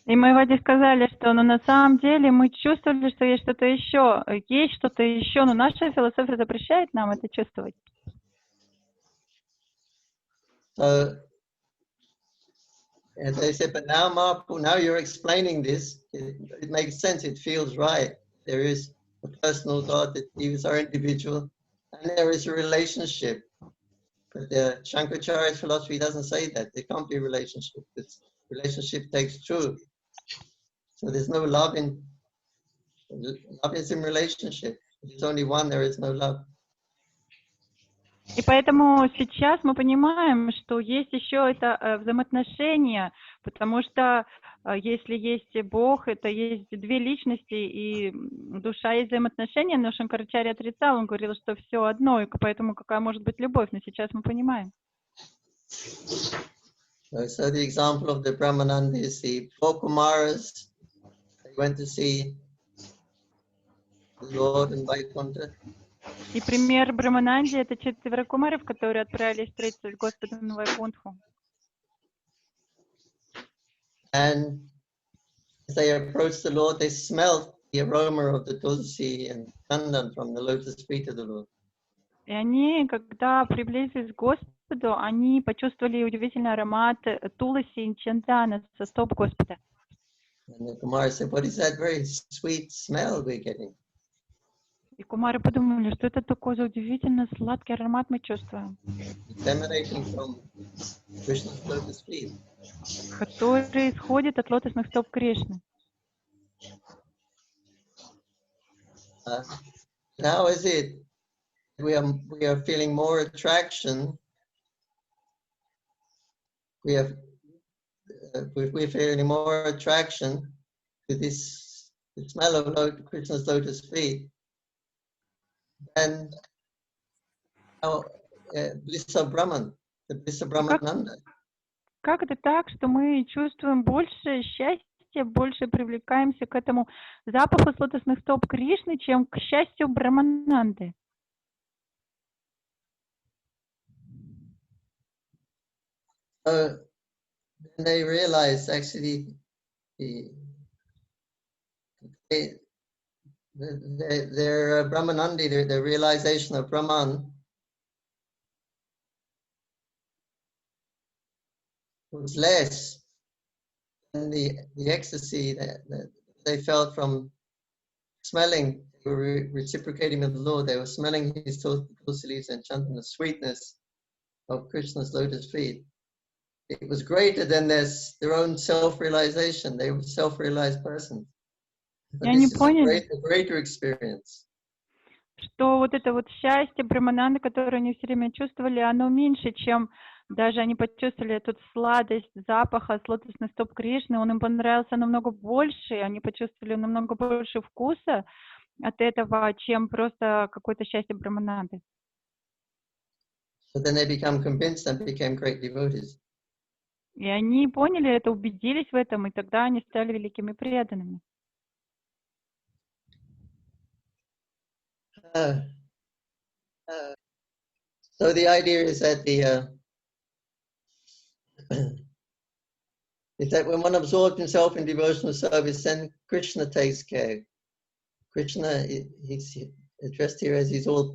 И мы Ваде сказали, что на самом деле мы чувствовали, что есть что-то еще, но наша философия запрещает нам это чувствовать. So and they said, but now Mahaprabhu, now you're explaining this, it makes sense, it feels right. There is a personal God, that these are individual, and there is a relationship. But the Shankaracharya's philosophy doesn't say that. There can't be a relationship. Relationship takes two. So there's no love is in relationship. If there's only one, there is no love. И поэтому сейчас мы понимаем, что есть еще это взаимоотношения, потому что если есть Бог, это есть две личности, и душа есть взаимоотношения, но Шанкарачарья отрицал, он говорил, что все одно, и поэтому какая может быть любовь, но сейчас мы понимаем. So the example of the Brahmanandis, the four Kumaras, they went to see the Lord in Vaikuntha. И пример Брамананди — это четверо кумаров, которые отправились встретиться с Господом на Вайкунтху. And as they approached the Lord, they smelled the aroma of the tulsi and chandan from the lotus feet of the Lord. И они, когда приблизились к Господу, они почувствовали удивительный аромат туласи и чандана со стоп Господа. And the Kumara said, what is that very sweet smell we're getting? И кумары подумали, что это такой за удивительно сладкий аромат мы чувствуем, Emanating from Krishna's lotus feet. который исходит от лотосных стоп Кришны. How is it we are feeling more attraction? We're feeling more attraction to the smell of Krishna's lotus feet than bliss of Brahman, the bliss of Brahmananda. Как это так, что мы чувствуем больше счастья, больше привлекаемся к этому запаху с лотосных стоп Кришны, чем к счастью Брамананды? So then they realized actually their Brahmanandi, their realization of Brahman was less than the ecstasy that they felt from smelling. They were reciprocating with the Lord. They were smelling his tulsi leaves and chanting the sweetness of Krishna's lotus feet. It was greater than their own self-realization. They were self-realized persons. But this is a greater experience. Что вот это вот счастье Брамананды, которое они все время чувствовали, оно меньше, чем даже они почувствовали эту сладость запаха с лотосных стоп Кришны. Он им понравился намного больше, они почувствовали намного больше вкуса от этого, чем просто какое-то счастье Брамананды. So then they become convinced and became great devotees. И они поняли это, убедились в этом, и тогда они стали великими преданными. So the idea is that when one absorbs himself in devotional service, then Krishna takes care. Krishna, he's addressed here as he's all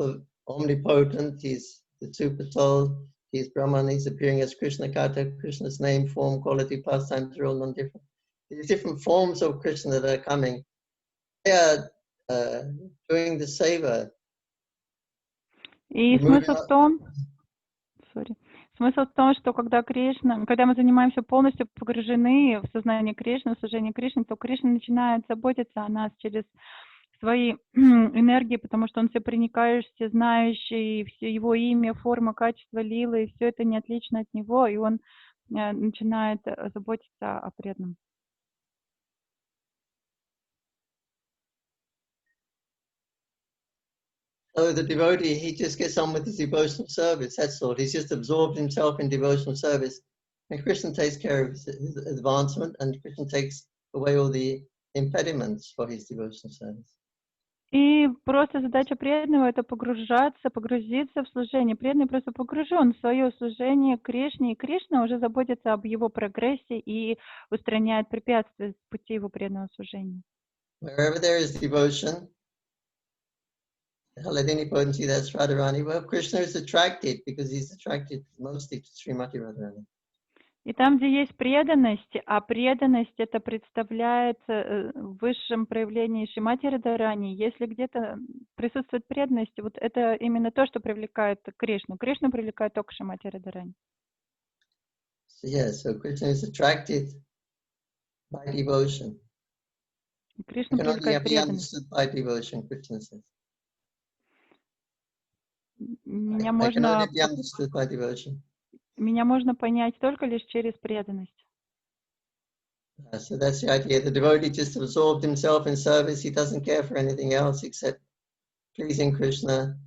omnipotent, he's the super soul, he's Brahman, he's appearing as Krishna Kata. Krishna's name, form, quality, pastimes are all non-different. These different forms of Krishna that are coming, they are doing the seva. И смысл в том, что когда мы занимаемся полностью погружены в сознание Кришны, в служение Кришны, то Кришна начинает заботиться о нас через свои энергии, потому что он все проникающий, все знающий, все его имя, форма, качество, лилы, и все это не отлично от него, и он начинает заботиться о преданном. So the devotee, he just gets on with his devotional service, that's all. He's just absorbed himself in devotional service. And Krishna takes care of his advancement, and Krishna takes away all the impediments for his devotional service. И просто задача преданного — это погрузиться в служение. Преданный просто погружен в свое служение Кришне, и Кришна уже заботится об его прогрессе и устраняет препятствия с пути его преданного служения. Wherever there is devotion, Haladini potency, that's Radharani. Well, Krishna is attracted because he's attracted mostly to Srimati Radharani. И там, где есть преданность, а преданность это представляется в высшем проявлении Шримати Радхарани, если где-то присутствует преданность, вот это именно то, что привлекает Кришну. Кришну привлекает только Шримати Радхарани. So Krishna is attracted by devotion. Кришна It can only привлекает be преданность. understood by devotion, Krishna says. Меня I can можно only be understood by devotion. Меня можно понять только лишь через преданность. So that's the idea. The devotee just absorbed himself in service. He doesn't care for anything else except pleasing Krishna.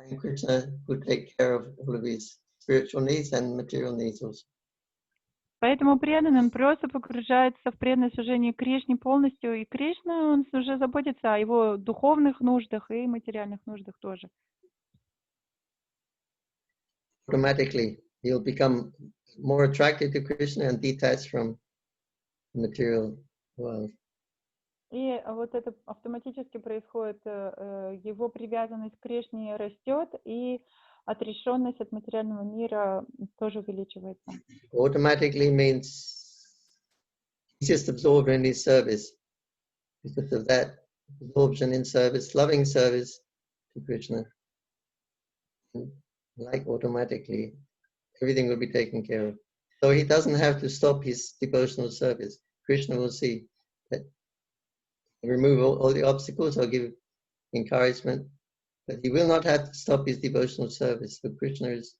And Krishna would take care of all of his spiritual needs and material needs also. Поэтому преданный, он просто погружается в преданное служение Кришне полностью, и Кришна, он уже заботится о его духовных нуждах и материальных нуждах тоже. Automatically, he'll become more attracted to Krishna and detached from the material world. И вот это автоматически происходит, его привязанность к Кришне растет, и отрешенность от материального мира тоже увеличивается. Automatically means he's just absorbed in his service. Because of that absorption in service, loving service to Krishna, like automatically, everything will be taken care of. So he doesn't have to stop his devotional service. Krishna will see that remove all the obstacles or give encouragement, but he will not have to stop his devotional service. So Krishna is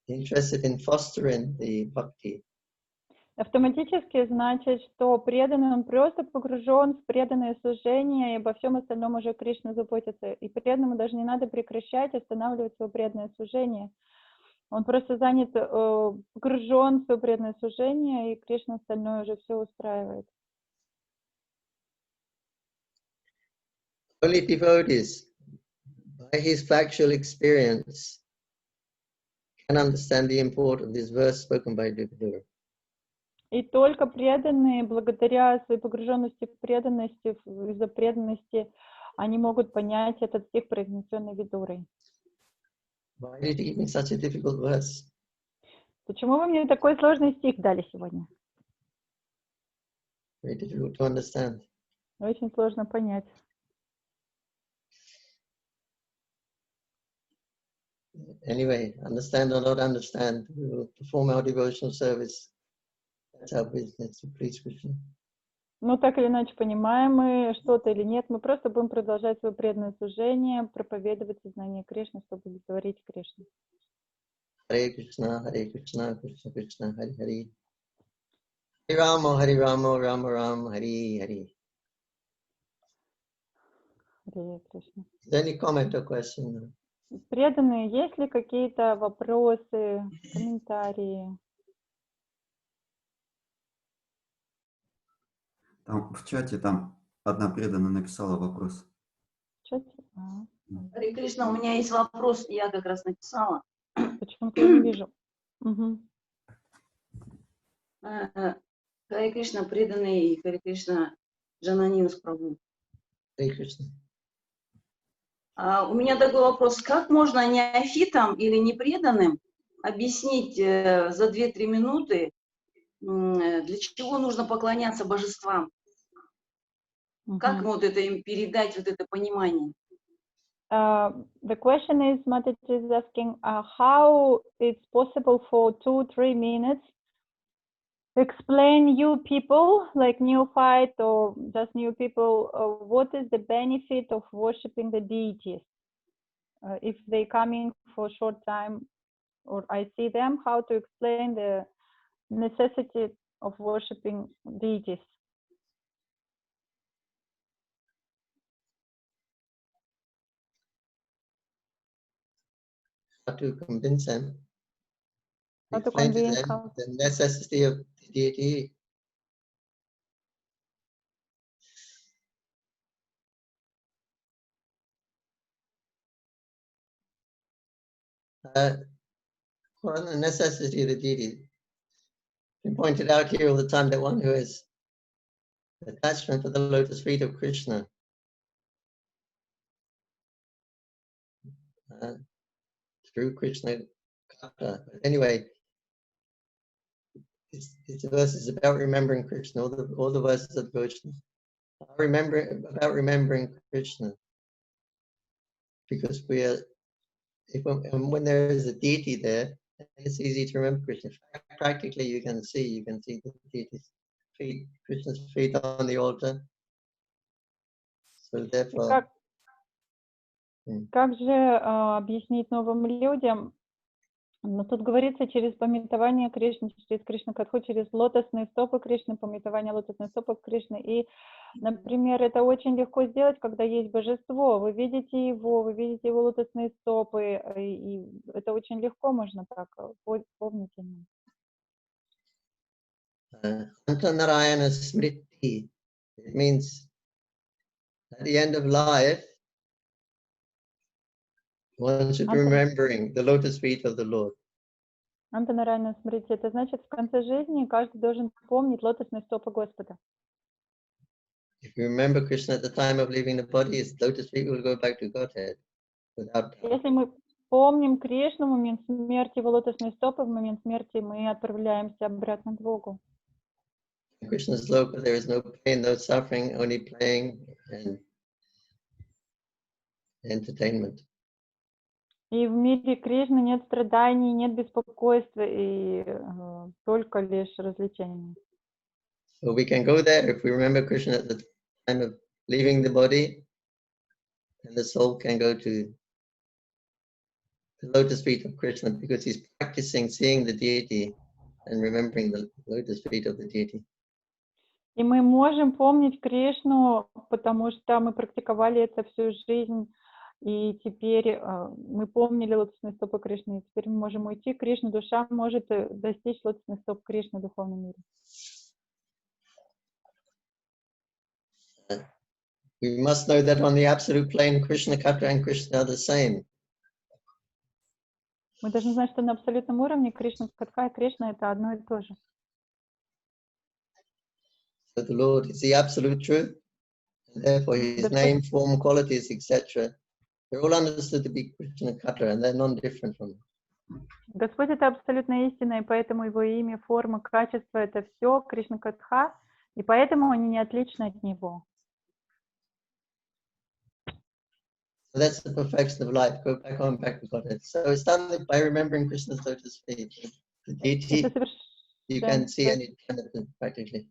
interested in fostering the bhakti. Автоматически значит, что преданный, он просто погружен в преданное служение, и обо всем остальном уже Кришна заботится. И преданному даже не надо прекращать, останавливать свое преданное служение. Он просто занят, погружен в свое преданное служение, и Кришна остальное уже все устраивает. Only devotees, by his factual experience, can understand the import of this verse spoken by Devadura. И только преданные, благодаря своей погруженности в преданности, из-за преданности, они могут понять этот стих, произнесенный Видурой. Why did he give me such a difficult verse? Почему вы мне такой сложный стих дали сегодня? Very difficult to understand. Очень сложно понять. Anyway, understand or not understand, we will perform our devotional service. That's our business to please Krishna. Ну, так или иначе, понимаем мы что-то или нет, мы просто будем продолжать свое преданное служение, проповедовать сознание Кришны, чтобы удовлетворить Кришну. Hare Krishna, Krishna Krishna, Hare Hare. Hare Rama, Rama Rama, Hare Hare. Харе Кришна. Is there any comment or question? Преданные, есть ли какие-то вопросы, комментарии? Там в чате там одна преданная написала вопрос. Харе Кришна, у меня есть вопрос, я как раз написала. Почему-то я не вижу. Угу. Харе Кришна, преданный, и Харе Кришна, Джананивас Прабху. Hare Krishna. У меня такой вопрос. Как можно неофитам или непреданным объяснить за 2-3 минуты, для чего нужно поклоняться божествам? Как вот это им передать, вот это понимание? The question is, Mataji is asking how it's possible for 2-3 minutes explain you people, like neophyte or just new people, what is the benefit of worshiping the deities? If they coming for a short time or I see them, how to explain the necessity of worshiping deities? how to convince them. How to Explain to convince them how. the necessity of the deity. Well, the necessity of the deity. We pointed out here all the time that one who has attachment for the lotus feet of Krishna through Krishna. But anyway, it's verses about remembering Krishna. All the verses of devotion are about remembering Krishna, because when there is a deity there, it's easy to remember Krishna. Practically, you can see the deity's feet, Krishna's feet on the altar. So therefore. Как же объяснить новым людям? Но тут говорится через пометование Кришны, через Кришна-катху, через лотосные стопы Кришны, пометование лотосных стопов Кришны. И, например, это очень легко сделать, когда есть божество. Вы видите его лотосные стопы, и это очень легко можно так помнить. Antanarayana Smriti. It means at the end of life, one should be remembering the lotus feet of the Lord. Антанарайна Смрити, это значит, в конце жизни каждый должен помнить лотосные стопы Господа. If you remember Krishna at the time of leaving the body, his lotus feet will go back to Godhead without doubt. Если мы помним Кришну в момент смерти, его лотосные стопы, в момент смерти мы отправляемся обратно к Богу. In Krishna's loka, there is no pain, no suffering, only playing and entertainment. И в мире Кришны нет страданий, нет беспокойства, и только лишь развлечения. So we can go there if we remember Krishna at the time of leaving the body, and the soul can go to the lotus feet of Krishna because he's practicing seeing the deity and remembering the lotus feet of the deity. И мы можем помнить Кришну, потому что мы практиковали это всю жизнь, и теперь мы помнили лотосные стопы Кришны, и теперь мы можем уйти к Кришне, душа может достичь лотосных стоп Кришны в духовном мире. We must know that on the absolute plane, Krishna Katra and Krishna are the same. Мы должны знать, что на абсолютном уровне Кришна Катха и Кришна это одно и то же. So the Lord is the absolute truth, and therefore his name, form, qualities, etc. They're all understood to be Krishna Katra, and they're non-different from it. Господь это абсолютная истина, и поэтому его имя, форма, качество это все Кришна Катха, и поэтому они не отличны от него. So that's the perfection of life. Go back on, back to Godhead. So it's done by remembering Krishna's lotus feet. The deity, you can see any benefit practically.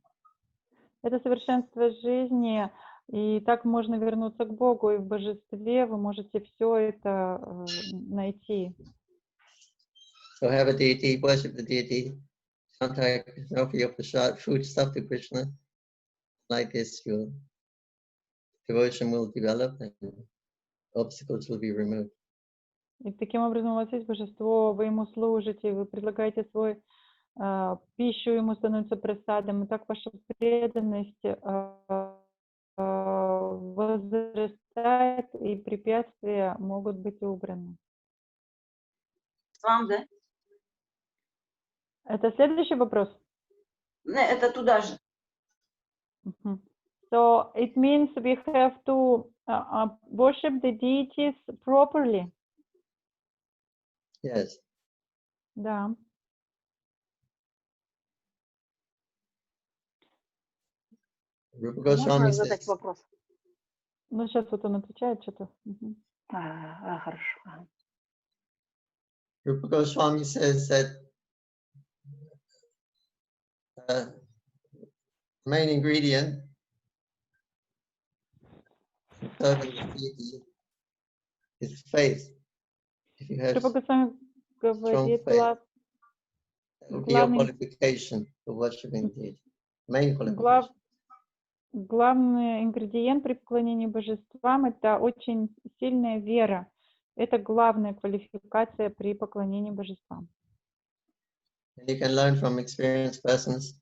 Это совершенство жизни, и так можно вернуться к Богу, и в божестве вы можете все это найти. So have a deity, worship the deity, contact Krishna, offer your prasad, food stuff to Krishna. Like this, your devotion will develop and obstacles will be removed. И таким образом у вас есть божество, вы ему служите, вы предлагаете свой пищу, ему становится просадом, и так ваша преданность возрастает, и препятствия могут быть убраны. Вам, да? Это следующий вопрос? Это туда же. So it means we have to worship the deities properly. Yes. Да. Можно задать вопрос? Ну, сейчас вот он отвечает что-то. Хорошо. Rupa Goswami says that main ingredient is faith. If you have strong faith, that will be your qualification for worshiping deity. Main qualification. Главный ингредиент при поклонении божествам – это очень сильная вера. Это главная квалификация при поклонении божествам. And you can learn from experienced persons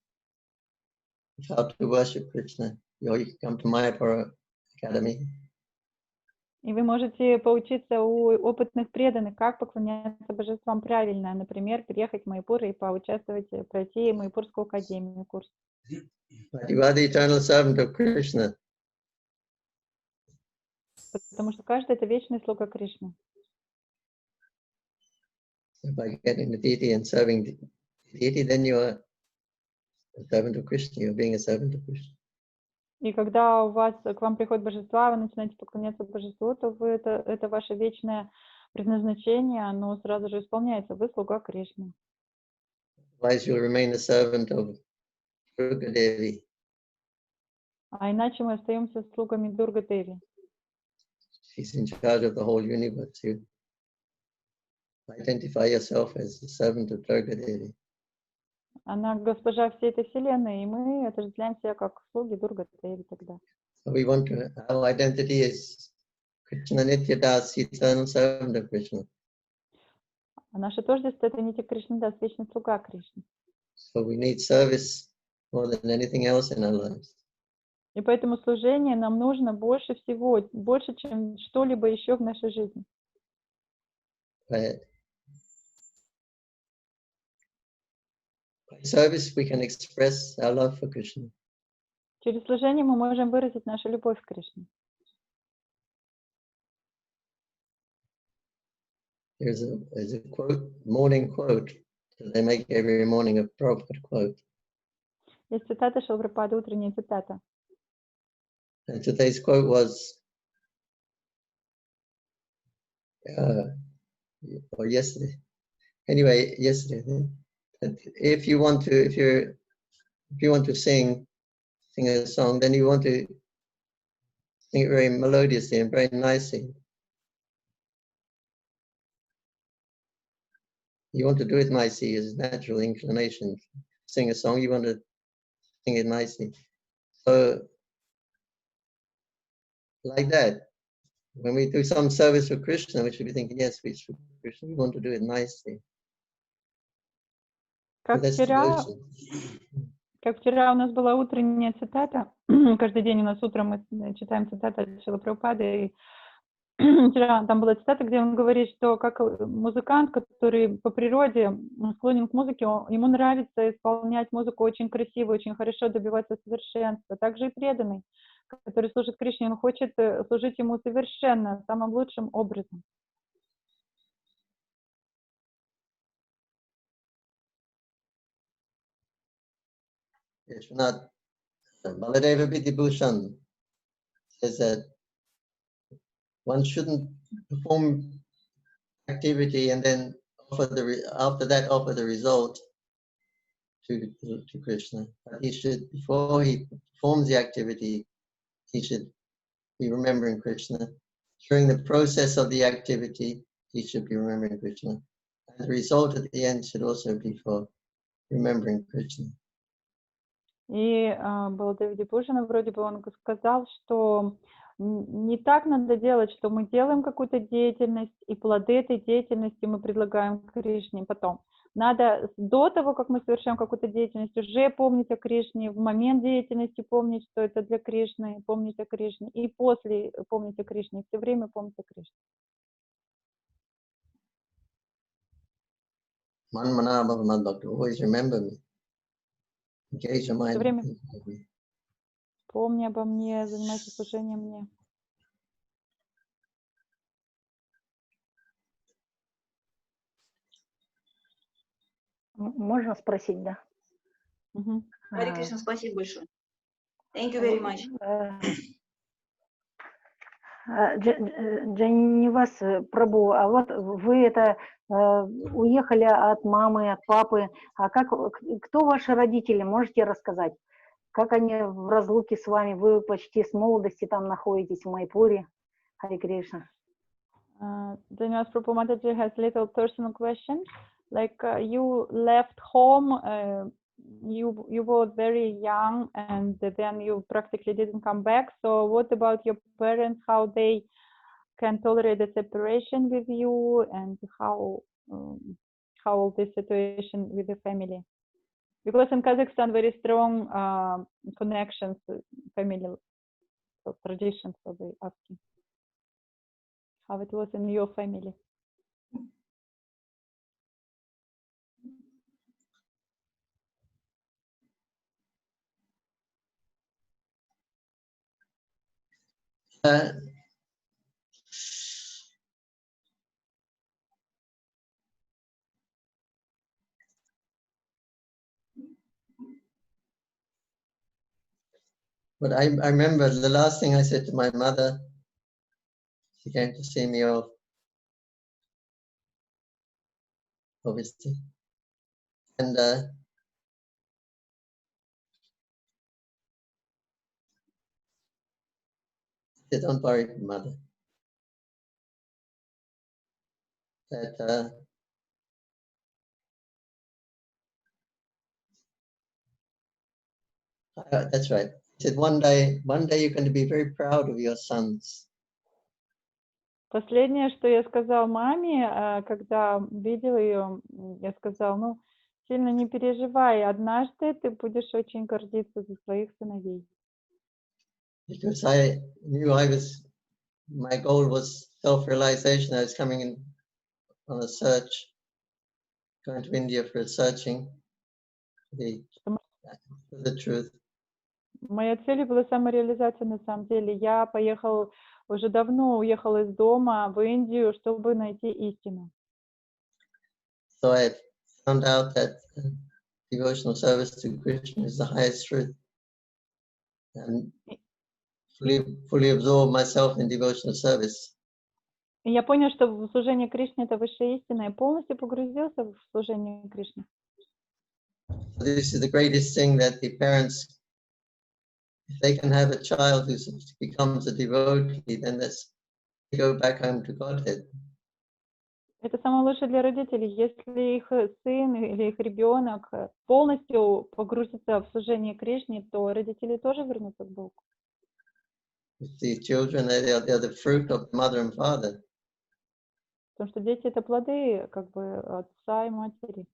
how to worship Krishna. Or you can come to Mayapura Academy. И вы можете поучиться у опытных преданных, как поклоняться божествам правильно. Например, приехать в Майяпур и поучаствовать, пройти Майяпурскую академию курс. But you are the eternal servant of Krishna. Потому что каждый — это вечный слуга Кришны. So by getting the deity and serving the deity, then you are a servant of Krishna. You're being a servant of Krishna. И когда к вам приходит божество, вы начинаете поклоняться божеству, то это ваше вечное предназначение, оно сразу же исполняется. Вы слуга Кришны. Otherwise, you'll remain a servant of Durga Devi. А иначе мы остаемся слугами Дурга Деви. She's in charge of the whole universe. You identify yourself as the servant of Durga Devi. Она госпожа всей этой вселенной, и мы отождествляем себя как слуги Дурга Деви тогда. So we want to, our identity is Krishna Nityadas, eternal servant of Krishna. А наше тождество — это Нитья Кришнадас, вечный слуга Кришны. So we need service more than anything else in our lives. И поэтому служение нам нужно больше всего, больше, чем что-либо еще в нашей жизни. By service, we can express our love for Krishna. Через служение мы можем выразить нашу любовь к Кришне. There's a quote, morning quote, that they make every morning, a Prabhupada quote. Есть цитата Шилпрапады, утренняя цитата. And today's quote was, or yesterday. Anyway, yesterday. I think, that if you want to sing a song, then you want to sing it very melodiously and very nicely. You want to do it nicely as a natural inclination. Sing a song, you want to sing it nicely. So, like that, when we do some service for Krishna, we should be thinking, yes, it's for Krishna, we want to do it nicely. Как вчера у нас была утренняя цитата. Каждый день у нас утром мы читаем цитаты от Шрилы Прабхупады. И вчера там была цитата, где он говорит, что как музыкант, который по природе склонен к музыке, ему нравится исполнять музыку очень красиво, очень хорошо, добиваться совершенства. Также и преданный, который служит Кришне, он хочет служить ему совершенно, самым лучшим образом. Baladeva Vidibhushan says that one shouldn't perform activity and then after that offer the result to Krishna. But he should, before he performs the activity, he should be remembering Krishna. During the process of the activity, he should be remembering Krishna. And the result at the end should also be for remembering Krishna. И Баладева Видибхушана вроде бы он сказал, что не так надо делать, что мы делаем какую-то деятельность, и плоды этой деятельности мы предлагаем Кришне потом. Надо до того, как мы совершаем какую-то деятельность, уже помнить о Кришне, в момент деятельности помнить, что это для Кришны, помнить о Кришне, и после помнить о Кришне, все время помнить о Кришне. Always remember me. Engage your mind. Все время помни обо мне, занимайся служением мне. Можно спросить, да? Харе Кришна, спасибо большое. Thank you very much. Джананивас, Прабу, а вот вы уехали от мамы, от папы. А кто ваши родители? Можете рассказать? Как они в разлуке с вами? Вы почти с молодости там находитесь, в Майяпуре. Харе Кришна. Jananivas Prabhu Mataji has a little personal question. Like you left home, you were very young, and then you practically didn't come back. So what about your parents? How they can tolerate the separation with you, and how this situation with the family? Because in Kazakhstan, very strong connections, family traditions. So they asking how it was in your family. But I remember the last thing I said to my mother, she came to see me off, obviously. And I said, don't worry, mother. That that's right. I said, one day you're going to be very proud of your sons. Последнее, что я сказал маме, когда видел ее, я сказал, ну, сильно не переживай, однажды ты будешь очень гордиться за своих сыновей. Because I knew my goal was self-realization. I was coming in on a search, going to India for searching for the truth. Моя цель была самореализация на самом деле. Я поехал, уже давно уехал из дома в Индию, чтобы найти истину. So I found out that devotional service to Krishna is the highest truth, and fully absorb myself in devotional service. И я понял, что служение Кришне — это высшая истина, и полностью погрузился в служение Кришне. This is the greatest thing that the parents, if they can have a child who becomes a devotee, then they go back home to Godhead. Это самое лучшее для родителей. Если их сын или их ребенок полностью погрузится в служение Кришне, то родители тоже вернутся к Богу. The children, they're the fruit of mother and father. Потому что дети — это плоды как бы отца и матери.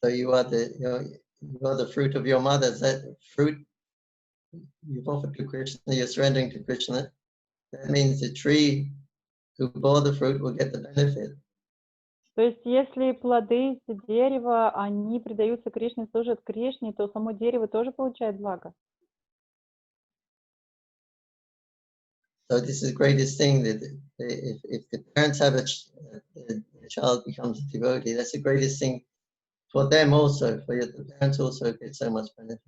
So you are the fruit of your mother. That fruit you've offered to Krishna, you're surrendering to Krishna. That means the tree who bore the fruit will get the benefit. То есть, если плоды с дерева, они предаются Кришне, служат Кришне, то само дерево тоже получает благо. So this is the greatest thing, that if the parents have a child becomes a devotee, that's the greatest thing for them also. The parents also get so much benefit.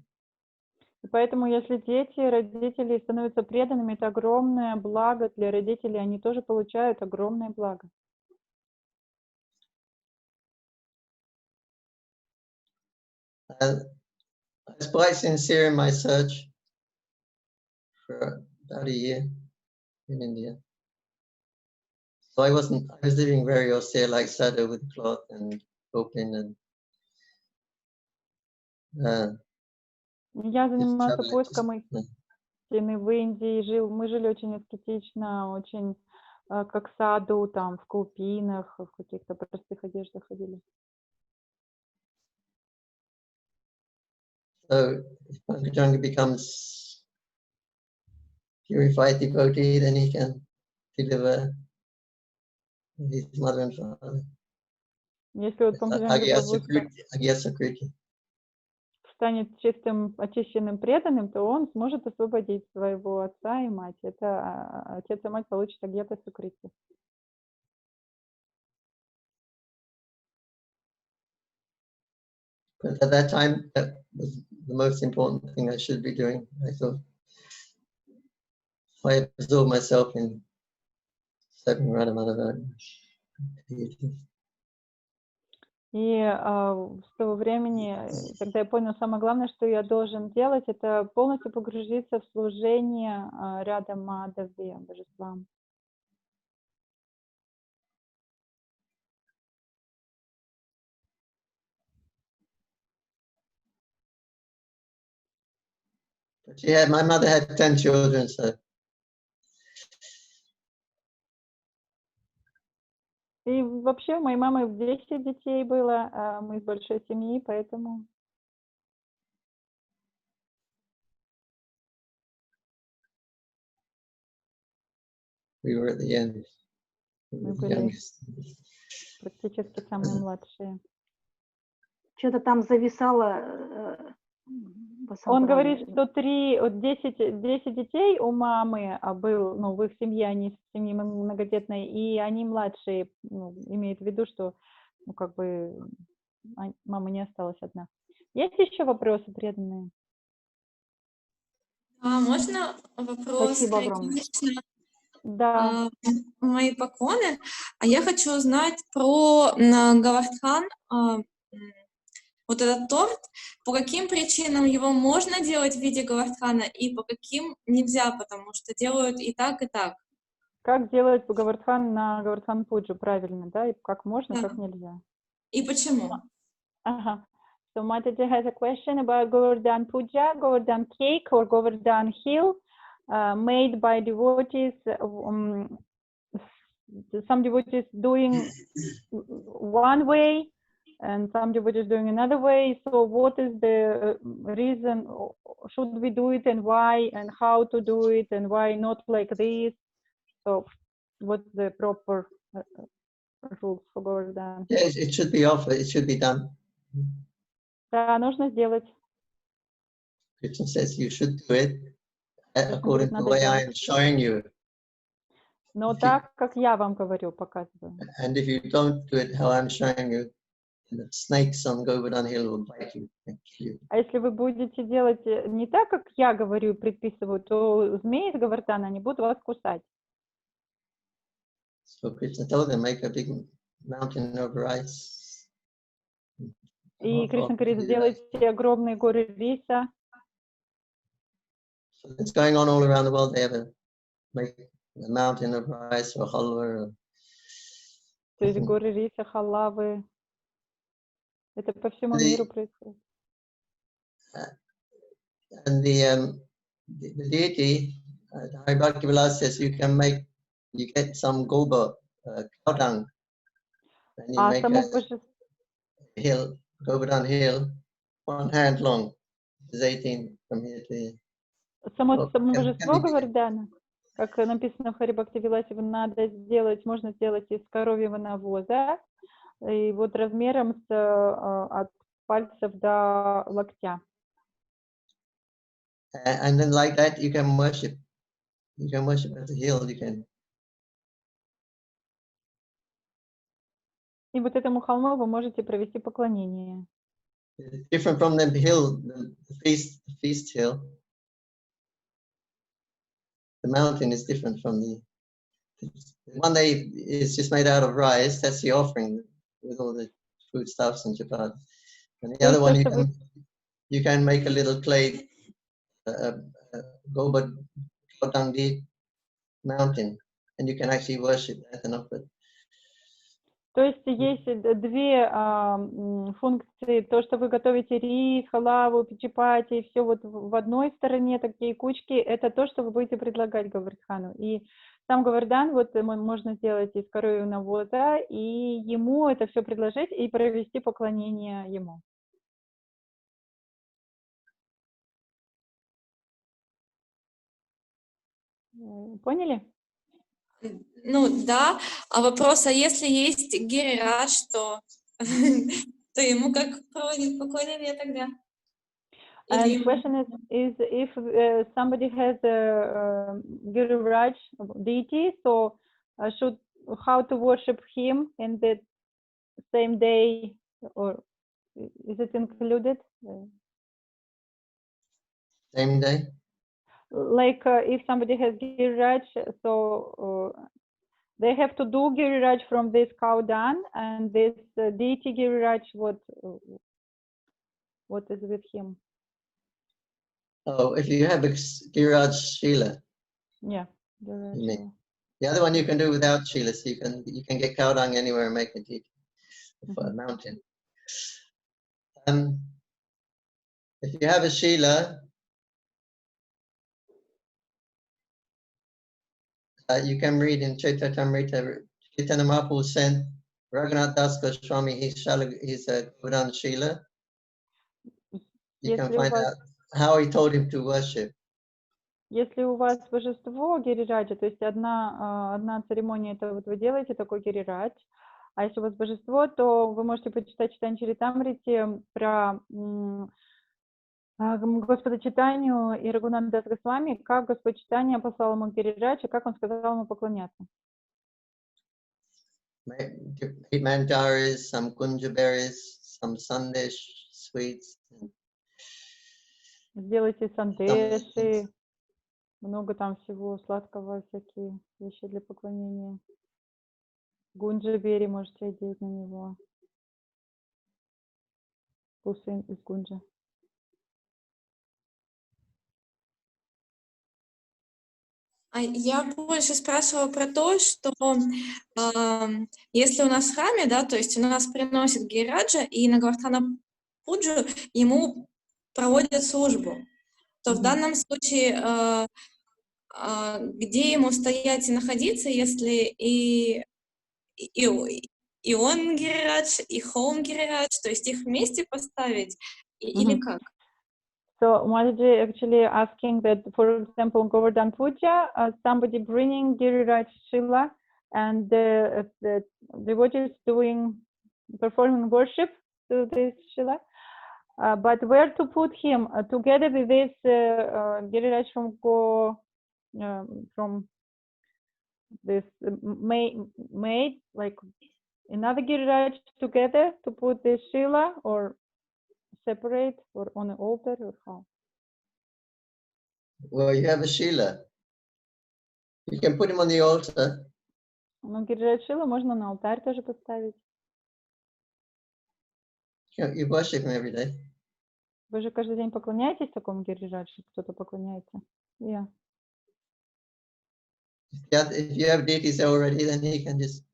И поэтому, если дети, родители становятся преданными, это огромное благо для родителей, они тоже получают огромное благо. I was quite sincere in my search for about a year in India. So I was living very austere, like sadhu, with cloth and open and Я занимался поиском истины в Индии, мы жили очень аскетично, очень как саду, там, в каупинах, в каких-то простых одеждах ходили. So if Pankajanga becomes purified devotee, then he can deliver his mother and father. Если вот Панкаджанга станет чистым, очищенным, преданным, то он сможет освободить своего отца и мать. Это отец и мать получат агьята сукрити. But at that time, that was the most important thing I should be doing. I thought, I absorb myself in serving Radha Madhava. И с того времени, когда я понял, самое главное, что я должен делать, это полностью погрузиться в служение Рада Мадхаве, божествам. My mother had 10 children, so И вообще у моей мамы 10 детей было, а мы из большой семьи, поэтому... We were at the end. Мы были практически самые младшие. Что-то там зависало. Он говорит, что 10 детей у мамы был, ну, в их семье, они в семье многодетной, и они младшие, ну, имеет в виду, что, ну, как бы, мама не осталась одна. Есть еще вопросы преданные? А можно вопрос? Спасибо огромное. Да. Мои поклоны. А я хочу узнать про Гавардхан, вот этот торт, по каким причинам его можно делать в виде Гавардхана и по каким нельзя, потому что делают и так, и так. Как делать Гавардхан на Гавардхан Пуджу правильно, да, и как можно, Да. как нельзя. И почему? Ага. So Mataji has a question about Govardhan Puja, Govardhan cake or Govardhan hill made by devotees. Some devotees doing one way and some devotees doing another way. So what is the reason? Should we do it and why, and how to do it and why not like this? So what's the proper rules for Govardhan? Yes, it should be offered. It should be done. Да, нужно сделать. Krishna says you should do it according to the way I am showing you. Но так, как я вам говорю, показываю. And if you don't do it how I'm showing you, the snakes on Govardhan Hill will bite you and kill you. А если вы будете делать не так, как я говорю и предписываю, то змеи из Гавардхана, они будут вас кусать. So Krishna told them, make a big mountain over ice. И Кришна говорит, сделайте огромные горы риса. So it's going on all around the world. They have a make a mountain of rice or halwa. То есть горы риса, халавы. Это по всему миру происходит. And the deity, Hari Bhaktivilas says you get some goba, cow dung, and you make a hill, Govardhan hill, 1 hand long, is 18 from here to here. Само божество Гавардхана, как написано в Хари Бхактивиласе, надо сделать, можно сделать из коровьего навоза, и вот размером от пальцев до локтя. And then like that you can worship. You can worship at the hill. You can. И вот этому холму вы можете провести поклонение. Different from the hill, the feast hill. The mountain is different from the one that is just made out of rice. That's the offering with all the foodstuffs and chapat. And the other one you can make a little clay Govardhan mountain, and you can actually worship that and offer it. То есть есть две функции. То, что вы готовите рис, халаву, чапати, все вот в одной стороне, такие кучки, это то, что вы будете предлагать Гавардхану. И сам Гавардхан вот можно сделать из коровьего навоза, и ему это все предложить и провести поклонение ему. Поняли? Ну да, а вопрос, а если есть гирирадж, то ему как проводить поклонение тогда? And question is if somebody has a Giriraj deity, so how to worship him in the same day, or is it included? Same day? Like if somebody has Giriraj, so they have to do Giriraj from this cow dung, and this deity Giriraj, what is with him? Oh, if you have a Giriraj Shila. Yeah. The other one you can do without Shila, so you can get cow dung anywhere and make a deity for a mountain. If you have a Shila, you can read in Chaitanya Mahaprabhu sent Raghunath Das Goswami, he's a Govardhan Shila. You can find out how he told him to worship. Если у вас божество гирираджа, то есть одна церемония, это вот вы делаете такой гирирадж, а если у вас божество, то вы можете почитать читание Чаритамрити про Господа Чайтанью и Рагунатха Дас Госвами, как Господь Чайтанья послал ему гирирадж, и как он сказал ему поклоняться. 8 mandaras, some kunja berries, some sandesh sweets. Сделайте сандеши, много там всего сладкого, всякие вещи для поклонения. Гунджа-бери можете одеть на него. Вкусы из гунджа. Я больше спрашивала про то, что если у нас в храме, да, то есть у нас приносят гирираджа, и на Гавардхана Пуджу ему проводят службу, то в данном случае где ему стоять и находиться, если и он гирирадж, и хоум гирирадж, то есть их вместе поставить, или как? So Mataji actually asking that, for example, Govardhan Puja, somebody bringing Giriraj Shila and the devotees performing worship to this Shila, but where to put him together with this Giriraj from this maid, like another Giriraj together to put this Shila, or separate, or on an altar, or how? Well, you have a Shila. You can put him on the altar. Ну, Гирирадж Шила можно на алтарь тоже поставить. You worship him every day. Вы же каждый день поклоняетесь такому Гирираджу? Кто-то поклоняется? Yeah. If you have deities already, then he can just.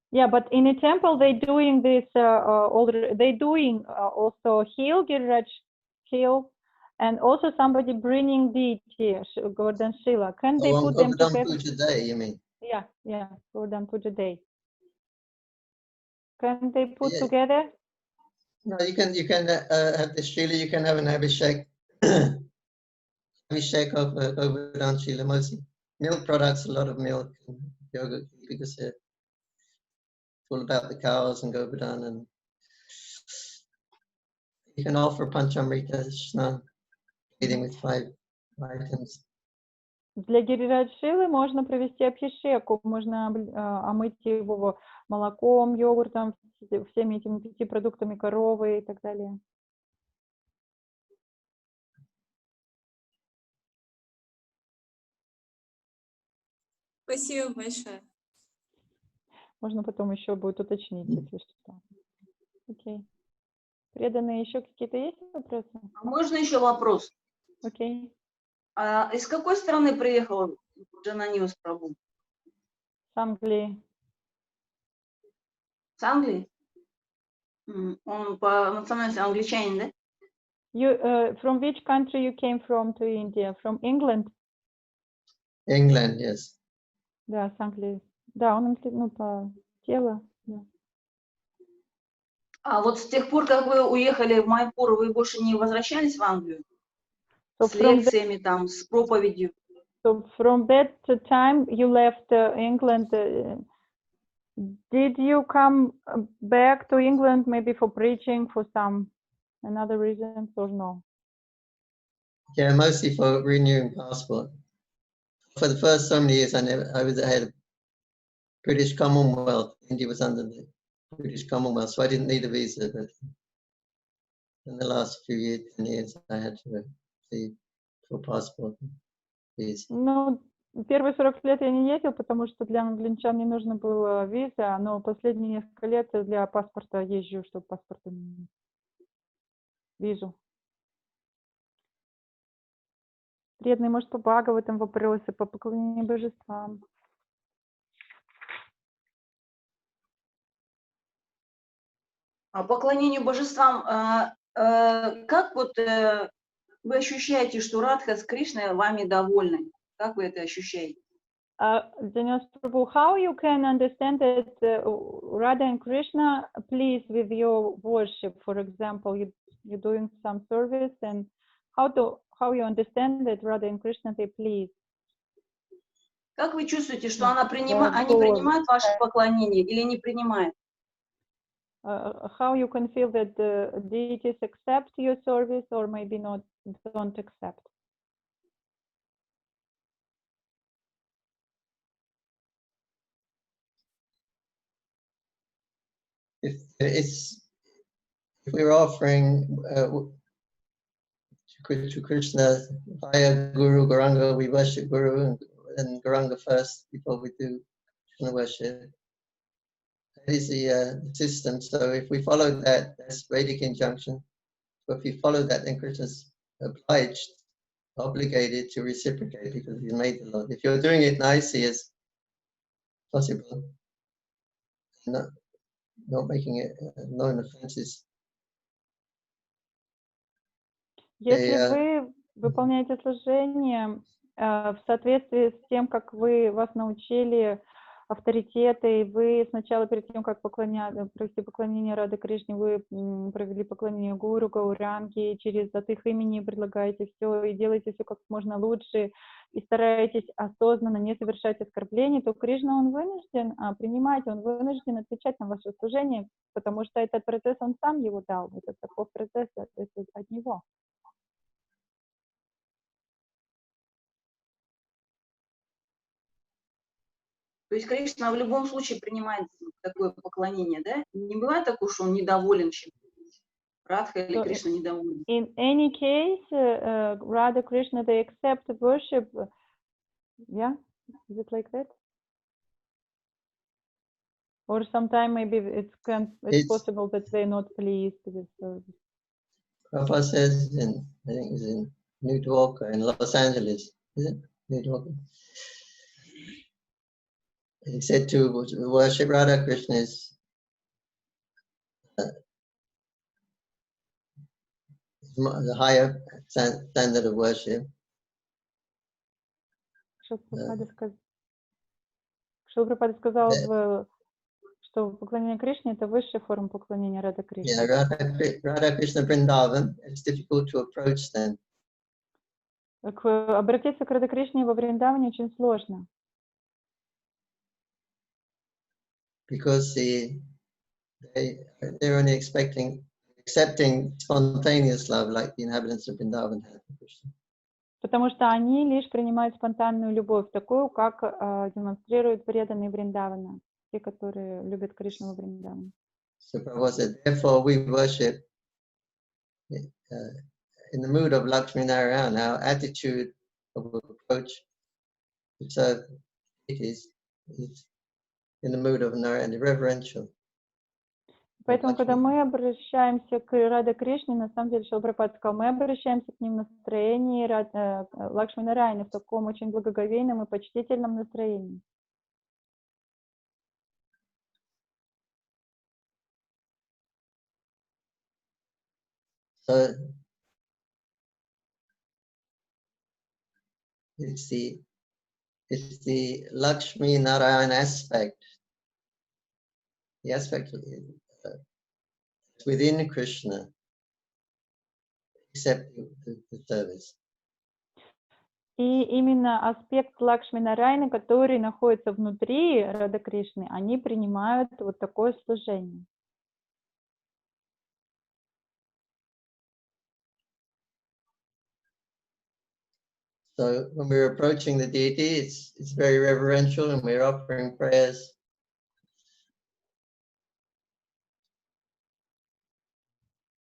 Yeah, but in a temple they doing this also heal Giriraj heal, and also somebody bringing deity Govardhan Shila. Can they put them together? Puja day, you mean? Yeah, Govardhan Puja day. Can they put together? No, you can have the Shila. You can have an Abhishek. Abhishek of Govardhan Shila, mostly milk products, a lot of milk, and yogurt, because it's all about the cows and Govardhan, and you can offer Panchamrita Snan, eating with 5 items. Для Гирирадж-шилы можно провести абхишеку, можно омыть его молоком, йогуртом, всеми этими 5 продуктами коровы и так далее. Спасибо большое. Можно потом еще будет уточнить, если что. Окей. Преданные, еще какие-то есть вопросы? Можно еще вопрос? Окей. А из какой страны приехал Джананивас Прабху? С Англии. С Англии? Он по национальности англичанин, да? From which country you came from to India? From England? England, yes. Да, с Англии. Да, он по телу. Да. А вот с тех пор, как вы уехали в Майпур, вы больше не возвращались в Англию? С лекциями там, с проповедью? So from that time you left England. Did you come back to England maybe for preaching, for some another reasons, or no? Yeah, mostly for renewing passport. For the first so many years, I had a British Commonwealth. India was under the British Commonwealth, so I didn't need a visa. But in the last few years, 10 years, I had to see for passport visa. Ну, первые 40 лет я не ездил, потому что для англичан не нужно было виза, но последние несколько лет для паспорта езжу, чтобы паспорт визу. Преданный, может, по Бхагаватам вопросы, по поклонению божествам. По поклонению божествам, как вот вы ощущаете, что Радха с Кришной вами довольны? Как вы это ощущаете? Janus Prabhu, how you can understand that Radha and Krishna please with your worship? For example, you're doing some service, and how you understand that Radha and Krishna they please? Как вы чувствуете, что они принимают ваше поклонение или не принимают? How you can feel that the deities accept your service or maybe not, don't accept? If we're offering to Krishna via Guru, Gauranga, we worship Guru and Gauranga first before we do Krishna worship. That is the system. So if we follow that, that's Vedic injunction. But if we follow that, then Krishna's obligated to reciprocate because he's made the law. If you're doing it nicely as possible, not making it known offenses. Если вы выполняете служение в соответствии с тем, как вас научили авторитеты, и вы сначала перед тем, как провести поклонение Рады Кришне, вы провели поклонение Гуру, Гауранги, от их имени предлагаете все и делаете все как можно лучше, и стараетесь осознанно не совершать оскорблений, то Кришна, он вынужден принимать, он вынужден отвечать на ваше служение, потому что этот процесс он сам его дал, это такой процесс от него. То есть Кришна в любом случае принимает такое поклонение, да? Не бывает такого, что он недоволен чем-то. Радха или Кришна недоволен. In any case, Radha, Krishna, they accept worship. Yeah, is it like that? Or sometime maybe it's possible that they're not pleased with service. Prabhupada says I think it's in New York or in Los Angeles, is it? New York. He said to worship Radha Krishna is the higher standard of worship. Прабхупада сказал, что поклонение Кришне это высшая форма поклонения Рада Кришне. Yeah, Radha Krishna Vrindavan, it's difficult to approach them. Обратиться к Рада Кришне во Вриндаване очень сложно. Because they're only accepting spontaneous love like the inhabitants of Vrindavan have for Krishna. Потому что они лишь принимают спонтанную любовь, такую, как демонстрируют преданные Вриндавана, те, которые любят Кришну во Вриндаване. So Prabhupada said, therefore we worship in the mood of Lakshmi Narayana. Our attitude of approach to serve is in the mood of Narayana, reverential. Поэтому, когда мы обращаемся к Радha Кришне, на самом деле, Шрила Прабхупада сказал, мы обращаемся к ним в настроении Лакшми Нараяны, в таком очень благоговейном и почтительном настроении. So it's the Lakshmi Narayana aspect, the aspect within Krishna, except the service. И именно аспект Лакшми Нараяны, который находится внутри Рада Кришны, они принимают вот такое служение. So when we're approaching the deity, it's very reverential, and we're offering prayers.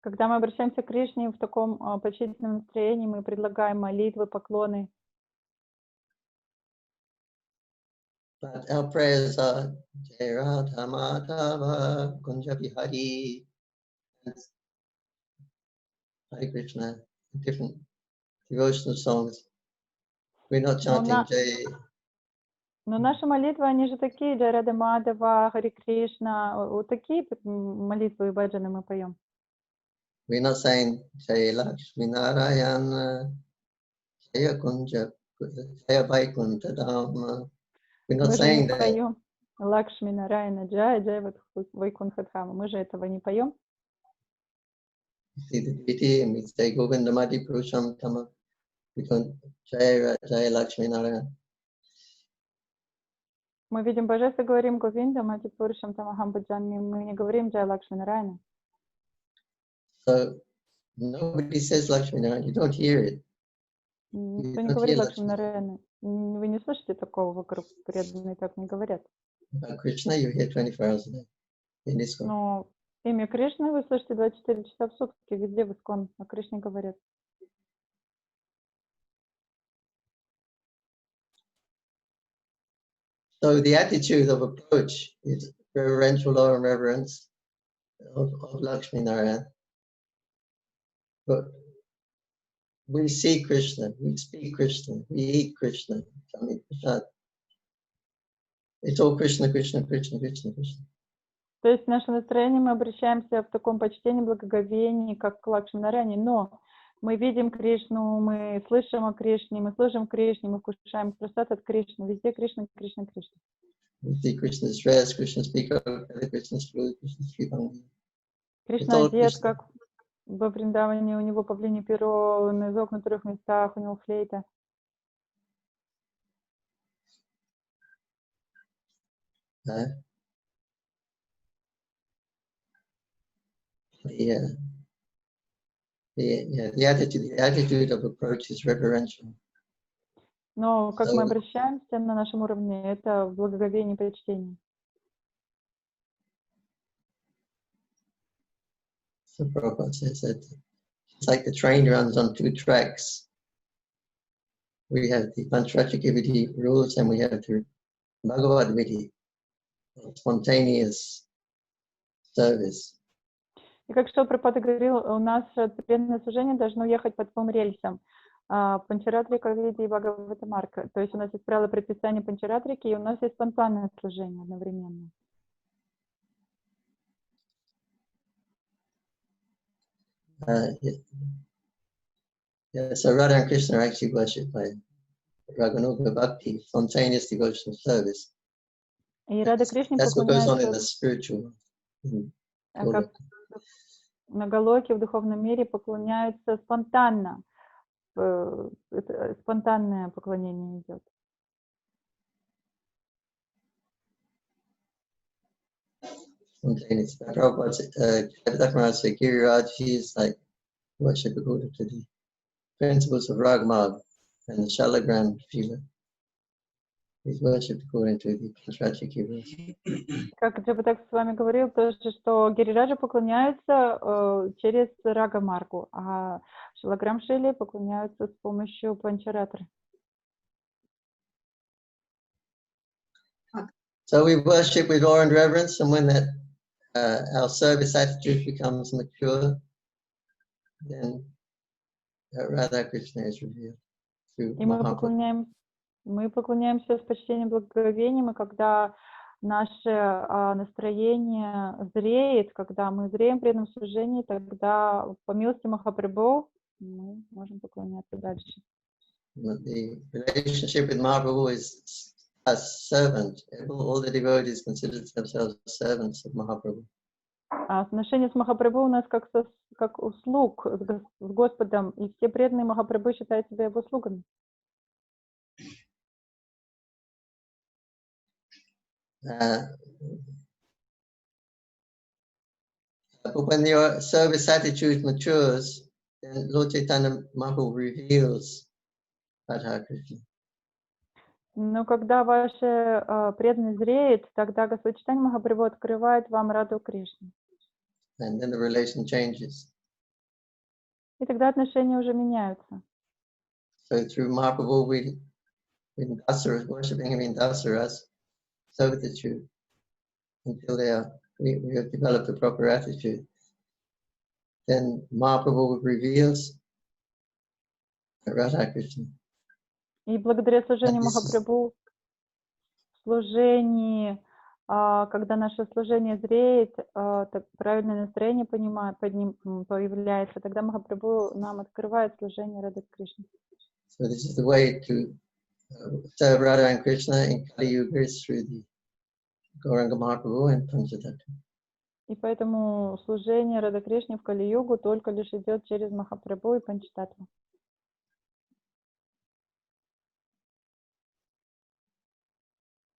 Когда мы обращаемся к Кришне в таком почтительном настроении, мы предлагаем молитвы, поклоны. But our prayers are Jai Radha Madhava Kunja Bihari, Hare Krishna, different devotional songs. We're not chanting Jai. Но наши молитвы, они же такие, Джай Рада Мадхава, Харе Кришна, вот такие молитвы и баджаны мы поем. We're not saying Jai Lakshmi Narayana, Jaya Kunja, Jaya Vaikuntha Dhamma. We're not Мы же не saying that. поем Лакшми Нарайана Джая, Джая Вайкунхатхама. Мы же этого не поем. See the deity and we say Govindamati Purusham Tama. We don't Jaya Lakshmi Narayana. Мы видим божество, говорим Говинда, Мати Пурушам Тамахам Баджами. Мы не говорим Джая Лакшми Нарайана. So nobody says Lakshmi Narayana. You don't hear it. Никто не говорит Лакшми Нарайана. Вы не слышите такого вокруг, преданные так не говорят. About Krishna, you hear 24 hours a day in this one. Но имя Кришны вы слышите 24 часа в сутки, везде в Искон о Кришне говорят. So the attitude of approach is reverential awe and reverence of Lakshmi Narayana. But we see Krishna, we speak Krishna, we eat Krishna. It's all Krishna, Krishna, Krishna, Krishna, Krishna. То есть наше настроение, мы обращаемся в таком почтении, благоговении, как к Лакшми Нараяне, но мы видим Кришну, мы слышим о Кришне, мы служим Кришне, мы вкушаем просад от Кришны, везде Кришна, Кришна, Кришна. We see Krishna's dress, Krishna's speaker, Krishna's food, Krishna's sleeping. Кришна одет, как во Вриндаване, у него павлине перо, на изогнутых местах, у него флейта. The attitude of approach is reverential. Но как мы обращаемся на нашем уровне, это благоговение и почтение. So Prabhupada says that it's like the train runs on two tracks. We have the Panchratchakiviti rules and we have the Bhagavad Viti, spontaneous service. И как что Прабхупада говорил, у нас преданное служение должно ехать по двум рельсам. Панчаратрика, Види и Бхагавата Марка. То есть у нас есть правила предписания Панчаратрики, и у нас есть спонтанное служение одновременно. So Radha and Krishna are actually worshipped by Raganuga Bhakti, spontaneous devotional service. И Рада Кришне That's what goes on in the поклоняются, spiritual. как на Галоке в духовном мире поклоняются спонтанно. Спонтанное поклонение идет. Spontaneous. Prabhupada said, Giriraj, he is like worship according to the principles of Ragmag and the Shalagram Shila. He's worshipped according to the Panchratchaki rules. Как Джапатак с вами говорил, то, что Гирираджа поклоняются через Рага Маргу, а Шалаграм Шили поклоняются с помощью Панчаратры. So we worship with awe and reverence, and when that our service attitude becomes mature, then Radha Krishna is revealed through Mahaprabhu. Мы поклоняемся с почтением, благоговением, и когда наше настроение зреет, когда мы зреем в преданном служении, тогда по милости Махапрабху мы можем поклоняться дальше. The relationship with Mahaprabhu is as servant. All the devotees consider themselves servants of Mahaprabhu. Отношения с Махапрабху у нас как услуг с Господом, и все преданные Махапрабху считают себя его слугами. But when your service attitude matures, then Lord Chaitanya Mahaprabhu reveals Radha Krishna. Но когда ваша преданность зреет, тогда Господь Чайтанья Махапрабху открывает вам Раду Кришну. And then the relation changes. И тогда отношения уже меняются. So through Mahaprabhu, we worshipping him in Dasaras, servitude, until we have developed a proper attitude. Then Mahaprabhu reveals Radha Krishna. И благодаря служению Махапрабху, когда наше служение зреет, правильное настроение появляется, тогда Махапрабху нам открывает служение Рады Кришны. So this is the way to So Radha and Krishna in Kali Yuga is through the Gauranga Mahaprabhu and Panchatattva. И поэтому служение Рада Кришне в Кали-югу только лишь идет через Махапрабху и Панчататтву.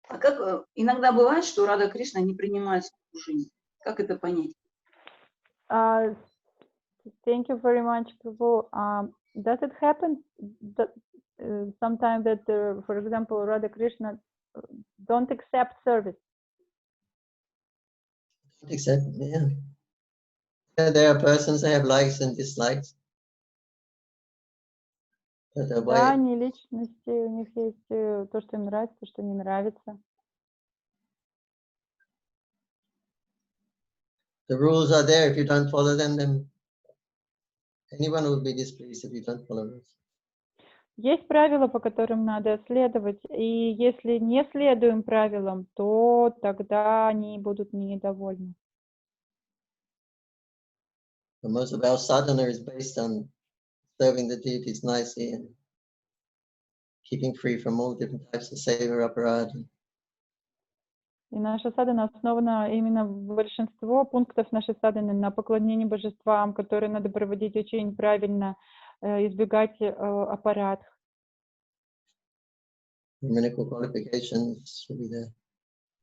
А как иногда бывает, что Рада Кришна не принимает служение? Как это понять? Thank you very much, Prabhu. Does it happen that sometimes that, for example, Radha Krishna don't accept service? Except, yeah. There are persons that have likes and dislikes. Да, они личности, у них есть то, что им нравится, то, что не нравится. The rules are there. If you don't follow them, then anyone will be displeased if you don't follow them. Есть правила, по которым надо следовать, и если не следуем правилам, то тогда они будут недовольны. Most of our sadhana is based on serving the deities nicely and keeping free from all different types of seva aparadha. И наша садхана основана именно большинство пунктов нашей садханы на поклонении божествам, которые надо проводить очень правильно, избегать аппарат. Brahminical qualifications should be there.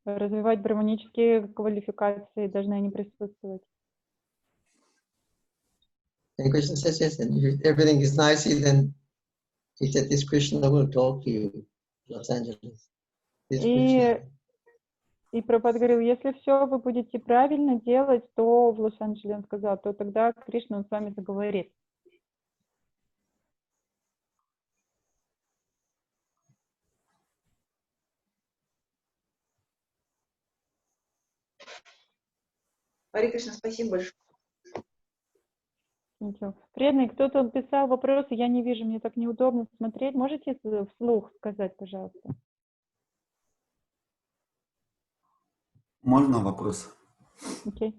Развивать браманические квалификации, должны они присутствовать. And Krishna says, yes, and if everything is nicely, then he said, this Krishna will talk to you, Los Angeles. This Krishna. И Прабхупада говорил, если все вы будете правильно делать, то в Лос-Анджелесе он сказал, то тогда Кришна он с вами заговорит. Харе Кришна, спасибо большое. Преданный, кто-то писал вопросы, я не вижу, мне так неудобно смотреть. Можете вслух сказать, пожалуйста? Можно вопрос? Окей.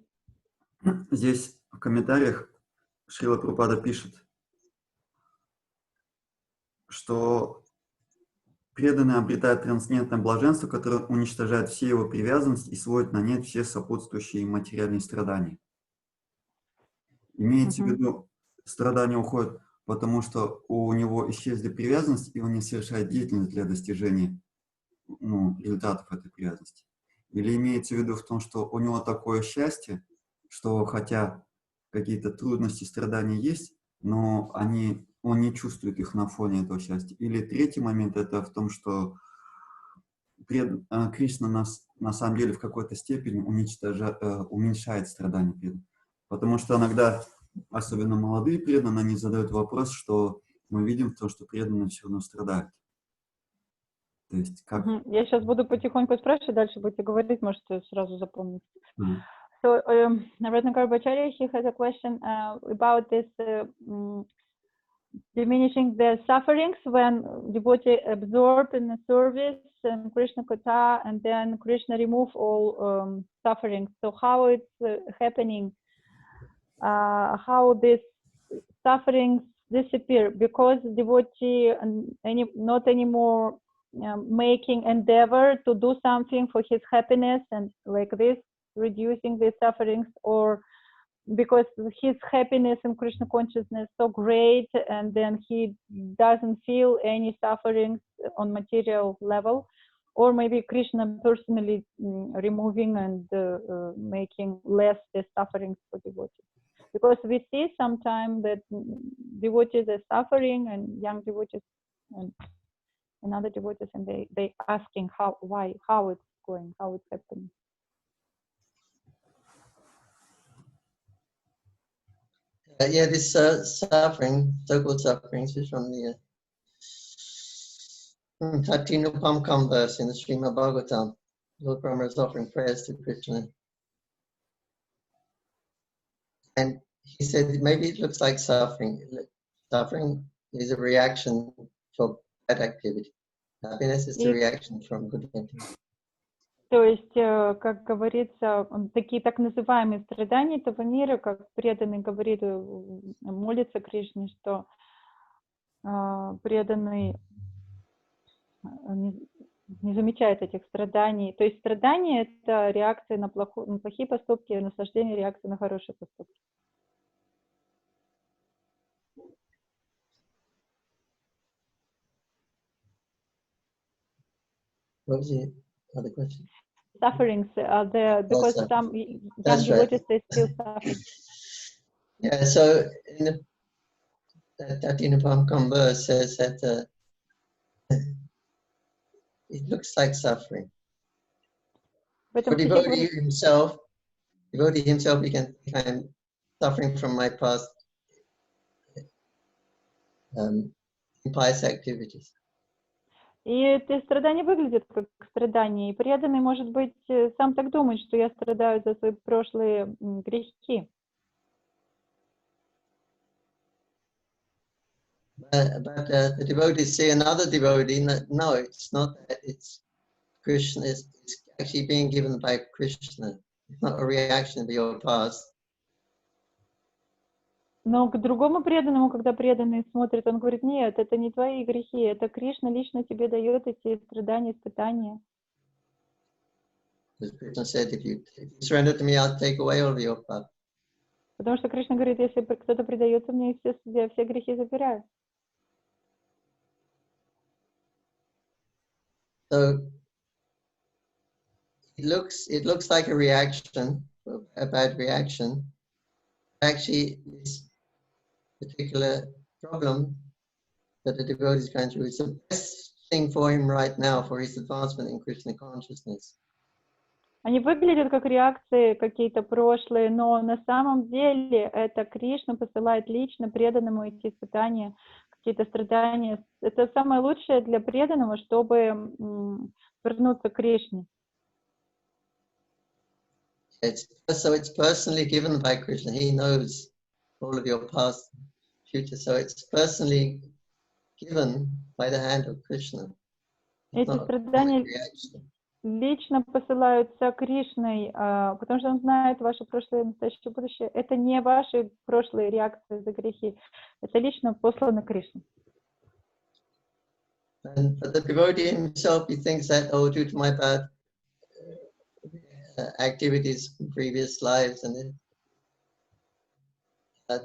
Здесь в комментариях Шрила Прабхупада пишет, что преданный обретает трансцендентное блаженство, которое уничтожает все его привязанности и сводит на нет все сопутствующие материальные страдания. Имеется в виду, страдания уходят, потому что у него исчезли привязанности, и он не совершает деятельность для достижения результатов этой привязанности. Или имеется в виду в том, что у него такое счастье, что хотя какие-то трудности, страдания есть, но он не чувствует их на фоне этого счастья. Или третий момент, это в том, что Кришна на самом деле в какой-то степени уменьшает страдания преданных. Потому что иногда, особенно молодые преданные, они задают вопрос, что мы видим то, что преданные все равно страдают. То есть как... Я сейчас буду потихоньку спрашивать, дальше будете говорить, можете сразу запомнить. So, Ratnakar Bhattacharya, he has a question about this diminishing the sufferings when devotee absorbed in the service and Krishna Katha, and then Krishna remove all sufferings. So how it's happening? How these sufferings disappear because devotee not anymore making endeavor to do something for his happiness and like this, reducing the sufferings, or because his happiness and Krishna consciousness so great, and then he doesn't feel any sufferings on material level, or maybe Krishna personally removing and making less the sufferings for devotees. Because we see sometimes that devotees are suffering and young devotees and other devotees, and they asking why, how it's going, how it's happening. Yeah, this suffering, so-called sufferings, is from the Tatinupam verse in the Srimad Bhagavatam. Lord Brahma is offering prayers to Krishna. And he said, maybe it looks like suffering. Suffering is a reaction for bad activity. Happiness is the reaction from good activity. То есть, как говорится, такие так называемые страдания этого мира, как преданный говорит, молится Кришне, что преданный не замечает этих страданий. То есть страдания — это реакция на плохие поступки, наслаждение — реакция на хорошие поступки. What was the other question? Sufferings are there because Also, some young that's right. devotees, they still suffer. Yeah, so in that Dinapam verse says that it looks like suffering. В For этом стихе devotee himself, he can think I'm suffering from my past impious activities. И эти страдания выглядят как страдания. И преданный, может быть, сам так думает, что я страдаю за свои прошлые грехи. But the devotees see another devotee. No, it's not that. It's Krishna. It's actually being given by Krishna. It's not a reaction to your past. Но к другому преданному, когда преданный смотрит, он говорит: нет, это не твои грехи, это Кришна лично тебе дает эти страдания, испытания. As Krishna said, if you surrender to me, I'll take away all of your past. Потому что Кришна говорит: если кто-то предается мне, я все грехи забираю. So it looks like a reaction, a bad reaction. Actually, this particular problem that the devotee is going through is the best thing for him right now for his advancement in Krishna consciousness. Они выглядят как реакции какие-то прошлые, но на самом деле это Кришна посылает лично преданному эти испытания, какие-то страдания. Это самое лучшее для преданного, чтобы вернуться к Кришне. So it's personally given by Krishna. He knows all of your past, future. So it's personally given by the hand of Krishna. Эти страдания лично посылаются Кришной, потому что он знает ваше прошлое, настоящее, будущее. Это не ваши прошлые реакции за грехи. Это лично послано Кришной. But the devotee himself, he thinks that, oh, due to my bad activities in previous lives, and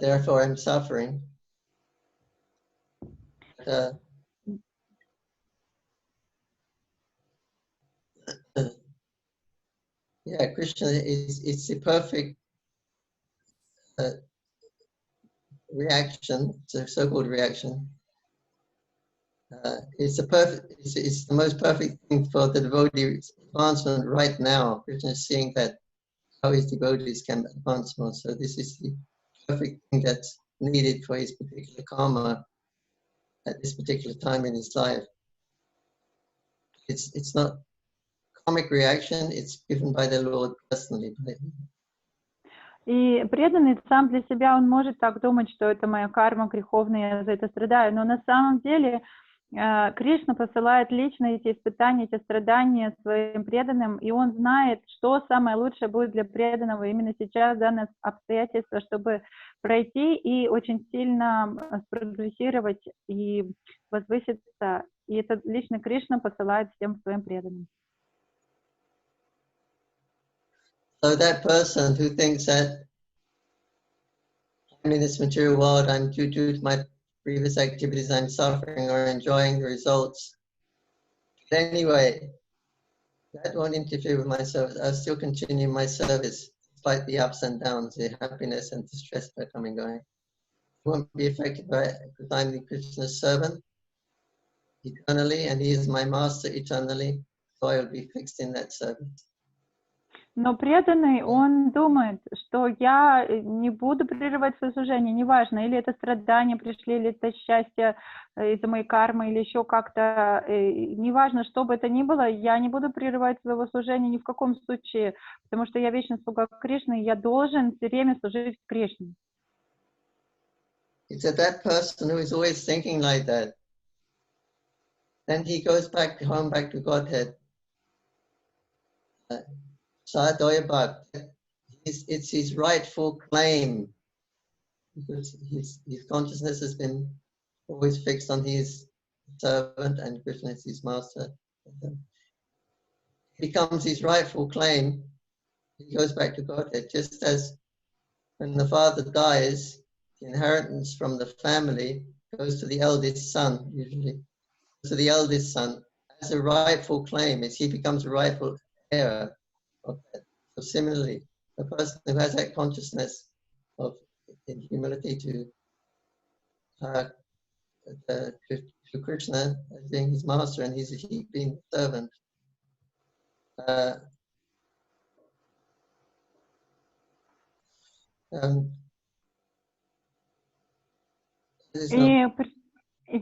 therefore I'm suffering. Yeah, Krishna is the perfect reaction, the so-called reaction. It's the most perfect thing for the devotee's advancement right now. Krishna is seeing that how his devotees can advance more. So this is the perfect thing that's needed for his particular karma at this particular time in his life. It's not karmic reaction, it's given by the Lord personally. И преданный сам для себя, он может так думать, что это моя карма греховная, я за это страдаю, но на самом деле Кришна посылает лично эти испытания, эти страдания своим преданным, и он знает, что самое лучшее будет для преданного именно сейчас, данное обстоятельство, чтобы пройти и очень сильно спрогрессировать и возвыситься. И это лично Кришна посылает всем своим преданным. So that person who thinks that I'm in this material world, I'm due to my previous activities, I'm suffering or enjoying the results. But anyway, that won't interfere with my service. I'll still continue my service despite the ups and downs, the happiness and distress that come and going. I won't be affected by it because I'm the Krishna's servant eternally, and he is my master eternally, so I will be fixed in that service. Но преданный, он думает, что я не буду прерывать свое служение, неважно, или это страдания пришли, или это счастье из-за моей кармы, или еще как-то, неважно, что бы это ни было, я не буду прерывать своего служения ни в каком случае, потому что я вечный слуга Кришны, и я должен все время служить Кришне. It's that person who is always thinking like that. Then he goes back home, back to Godhead. It's his rightful claim because his consciousness has been always fixed on his servant and Krishna is his master. It becomes his rightful claim. He goes back to Godhead, just as when the father dies, the inheritance from the family goes to the eldest son, usually. To the eldest son, as a rightful claim, as he becomes a rightful heir of that. So similarly, a person who has that consciousness of in humility to Krishna as being his master and he being the servant. И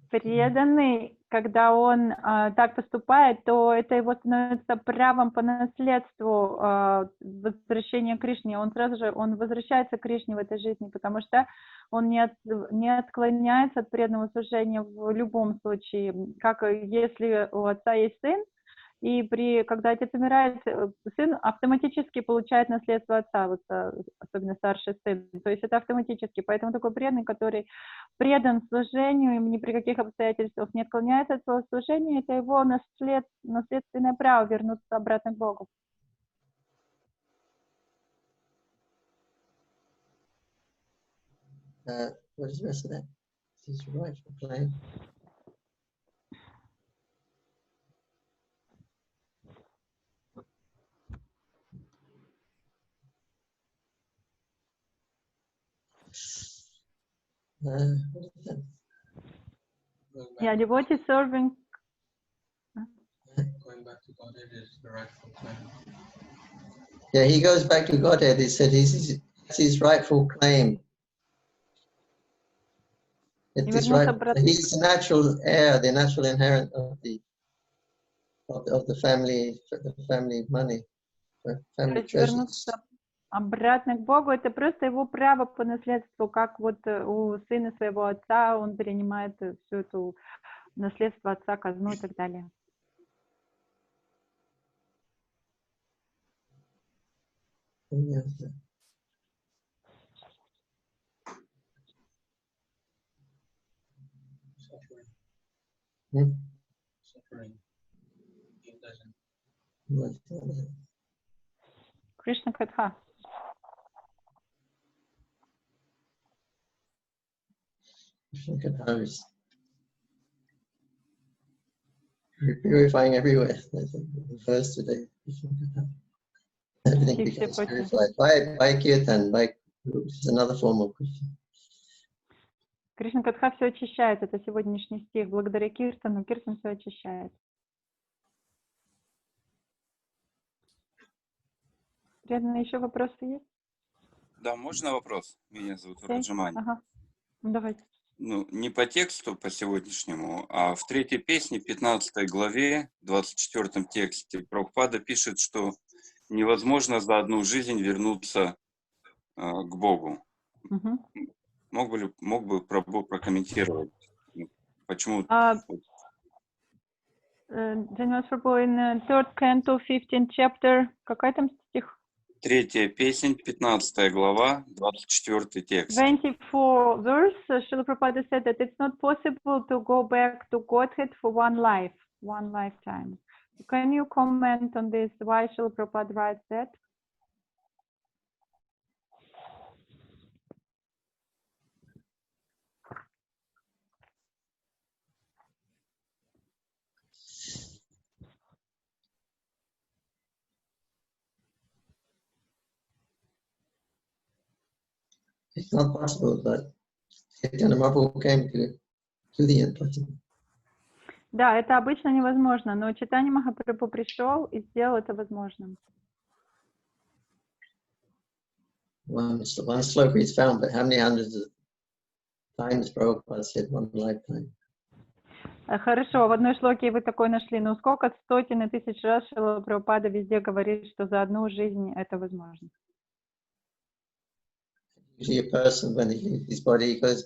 преданный, когда он так поступает, то это его становится правом по наследству возвращения к Кришне. Он сразу же возвращается к Кришне в этой жизни, потому что он не отклоняется от преданного служения в любом случае. Как если у отца есть сын, и когда отец умирает, сын автоматически получает наследство отца, вот, особенно старший сын. То есть это автоматически. Поэтому такой преданный, который предан служению, им ни при каких обстоятельствах не отклоняется от своего служения, это его наследственное право вернуться обратно к Богу. What is the rest of that? This is right for playing. Yeah, devotee serving. Going back to Godhead is the rightful claim. Yeah, he goes back to Godhead. He said it's his rightful claim. He's the natural heir, the natural inherent of the family money, family treasures. Обратно к Богу, это просто его право по наследству, как вот у сына своего отца, он перенимает всю эту наследство отца, казну и так далее. Кришна Катха. Purifying everywhere. There's a verse today. Everything becomes purified by kirtan, by which is another form of Krishna. Кришна Катха все очищает. Это сегодняшний стих. Благодаря Киртану, Киртан все очищает. Преданные, еще вопросы есть? Да, можно вопрос? Меня зовут Раджамани. Ага. Давайте. Ну, не по тексту, по сегодняшнему, а в 3-й песне, 15 главе, 24 тексте Прабхупада пишет, что невозможно за одну жизнь вернуться к Богу. Мог бы Прабху прокомментировать, почему? Джананивас Прабху, in 3rd canto, 15th chapter, какой там стих? 3-я песнь, 15 глава, 24 текст. 24 verse, Srila Prabhupada said that it's not possible to go back to Godhead for one lifetime. Can you comment on this? Why Srila Prabhupada writes that? It's not possible, but Chaitanya Mahaprabhu came to the impossible. Да, это обычно невозможно, но Чайтанья Махапрабху пришел и сделал это возможным. One sloka is found, but how many hundreds of times Prabhupada said one lifetime? Хорошо, в одной шлоке вы такой нашли, но сколько сотен и тысяч раз Шрила Прабхупада везде говорит, что за одну жизнь это возможно. Usually a person, when he leaves his body, he goes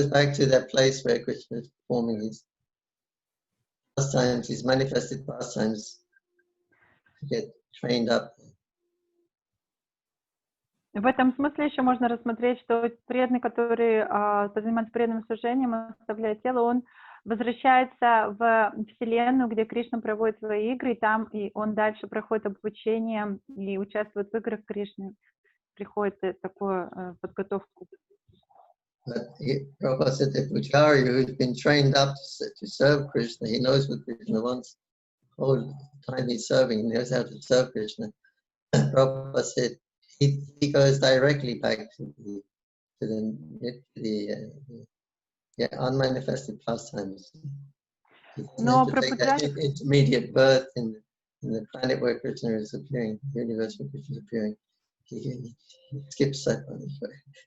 back to that place where Krishna is performing his pastimes, his manifested pastimes, to get trained up. В этом смысле еще можно рассмотреть, что преданный, который занимается преданным служением, оставляет тело, он возвращается в Вселенную, где Кришна проводит свои игры, и он дальше проходит обучение и участвует в играх Кришны, приходит такую подготовку. Prabhupada said the pujari who's been trained up to serve Krishna, he knows what Krishna wants. The whole time he's serving, he knows how to serve Krishna. Prabhupada said he goes directly back to the unmanifested pastimes. He doesn't have to take that intermediate birth in the planet where Krishna is appearing, the universe where Krishna is appearing. He skips that one.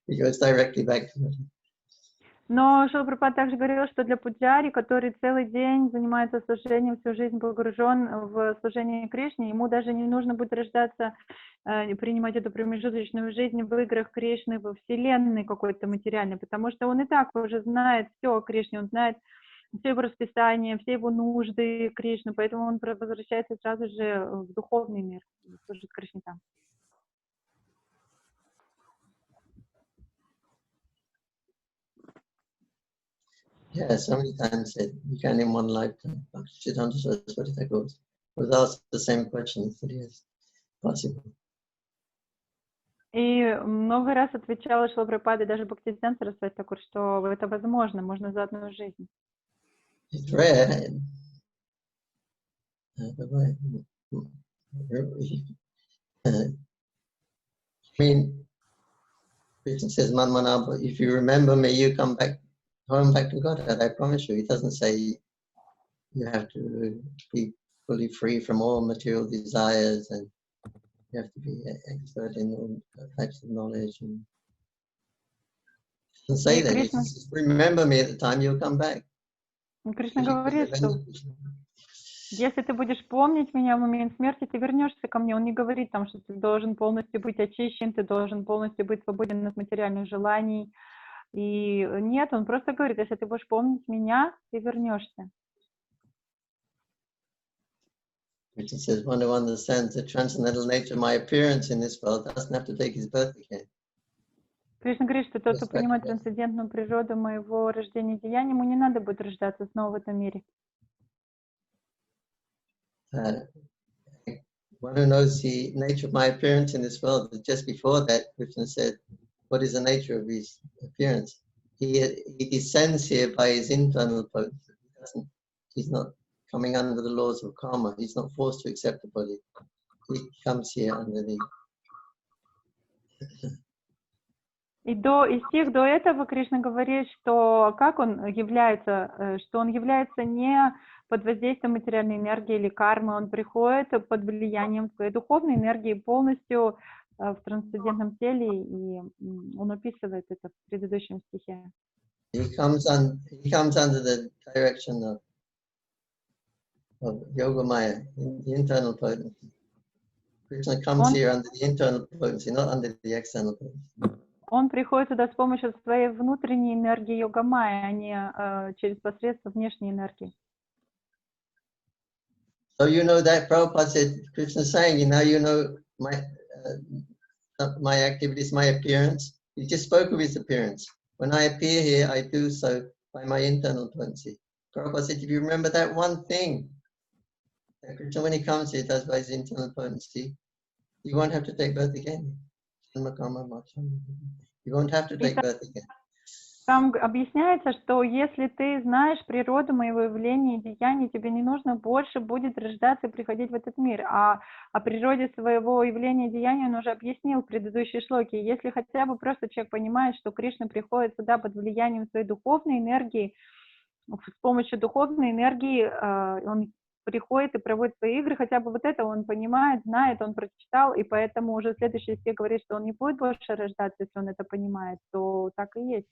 He goes directly back to it. Но Шрила Прабхупада также говорил, что для пуджари, который целый день занимается служением, всю жизнь погружен в служение Кришне, ему даже не нужно будет рождаться, принимать эту промежуточную жизнь в играх Кришны, во Вселенной какой-то материальной, потому что он и так уже знает все о Кришне, он знает все его расписания, все его нужды Кришны, поэтому он возвращается сразу же в духовный мир, служит Кришне там. Yeah, so many times said you can in one lifetime. Siddhanta Saraswati Thakur was asked the same question. He said, yes, possible. И много раз отвечала Шрила Прабхупада, даже Бхактисиданта Сарасвати Тхакур, что это возможно, можно за одну жизнь. It's rare. I mean, Krishna says, Manmanabha, if you remember me, you come back to Godhead, I promise you. He doesn't say you have to be fully free from all material desires and you have to be an expert in all types of knowledge. And he doesn't say that. He says, remember me at the time, you'll come back. Кришна говорит, что если ты будешь помнить меня в момент смерти, ты вернешься ко мне. Он не говорит там, что ты должен полностью быть очищен, ты должен полностью быть свободен от материальных желаний. И нет, он просто говорит, если ты будешь помнить меня, ты вернешься. Krishna says, one who understands the transcendental nature of my appearance in this world doesn't have to take his birth again. Кришна говорит, что тот, кто понимает трансцендентную природу моего рождения и деяния, ему не надо будет рождаться снова в этом мире. One who knows the nature of my appearance in this world, just before that, Krishna said, what is the nature of his appearance? He descends here by his internal potency. He's not coming under the laws of karma. He's not forced to accept the body. He comes here under the... И стих до этого Кришна говорит, что как он является, что он является не под воздействием материальной энергии или кармы, он приходит под влиянием своей духовной энергии полностью в трансцендентном теле, и он описывает это в предыдущем стихе. He comes under the direction of Yogamaya, the internal potency. Krishna comes here under the internal potency, not under the external potency. Он приходит сюда с помощью своей внутренней энергии йога-майя, а не через посредство внешней энергии. So you know that Prabhupada said, Krishna saying, now you know my activities, my appearance. He just spoke of his appearance. When I appear here, I do so by my internal potency. Prabhupada said, if you remember that one thing, that Krishna, when he comes here, does by his internal potency, you won't have to take birth again. You won't have to take birth again. Там объясняется, что если ты знаешь природу моего явления и деяний, тебе не нужно больше будет рождаться и приходить в этот мир. А о природе своего явления и деяния он уже объяснил в предыдущей шлоке. Если хотя бы просто человек понимает, что Кришна приходит сюда под влиянием своей духовной энергии, с помощью духовной энергии он приходит и проводит свои игры, хотя бы вот это он понимает, знает, он прочитал, и поэтому уже следующий стих говорит, что он не будет больше рождаться, если он это понимает, то так и есть.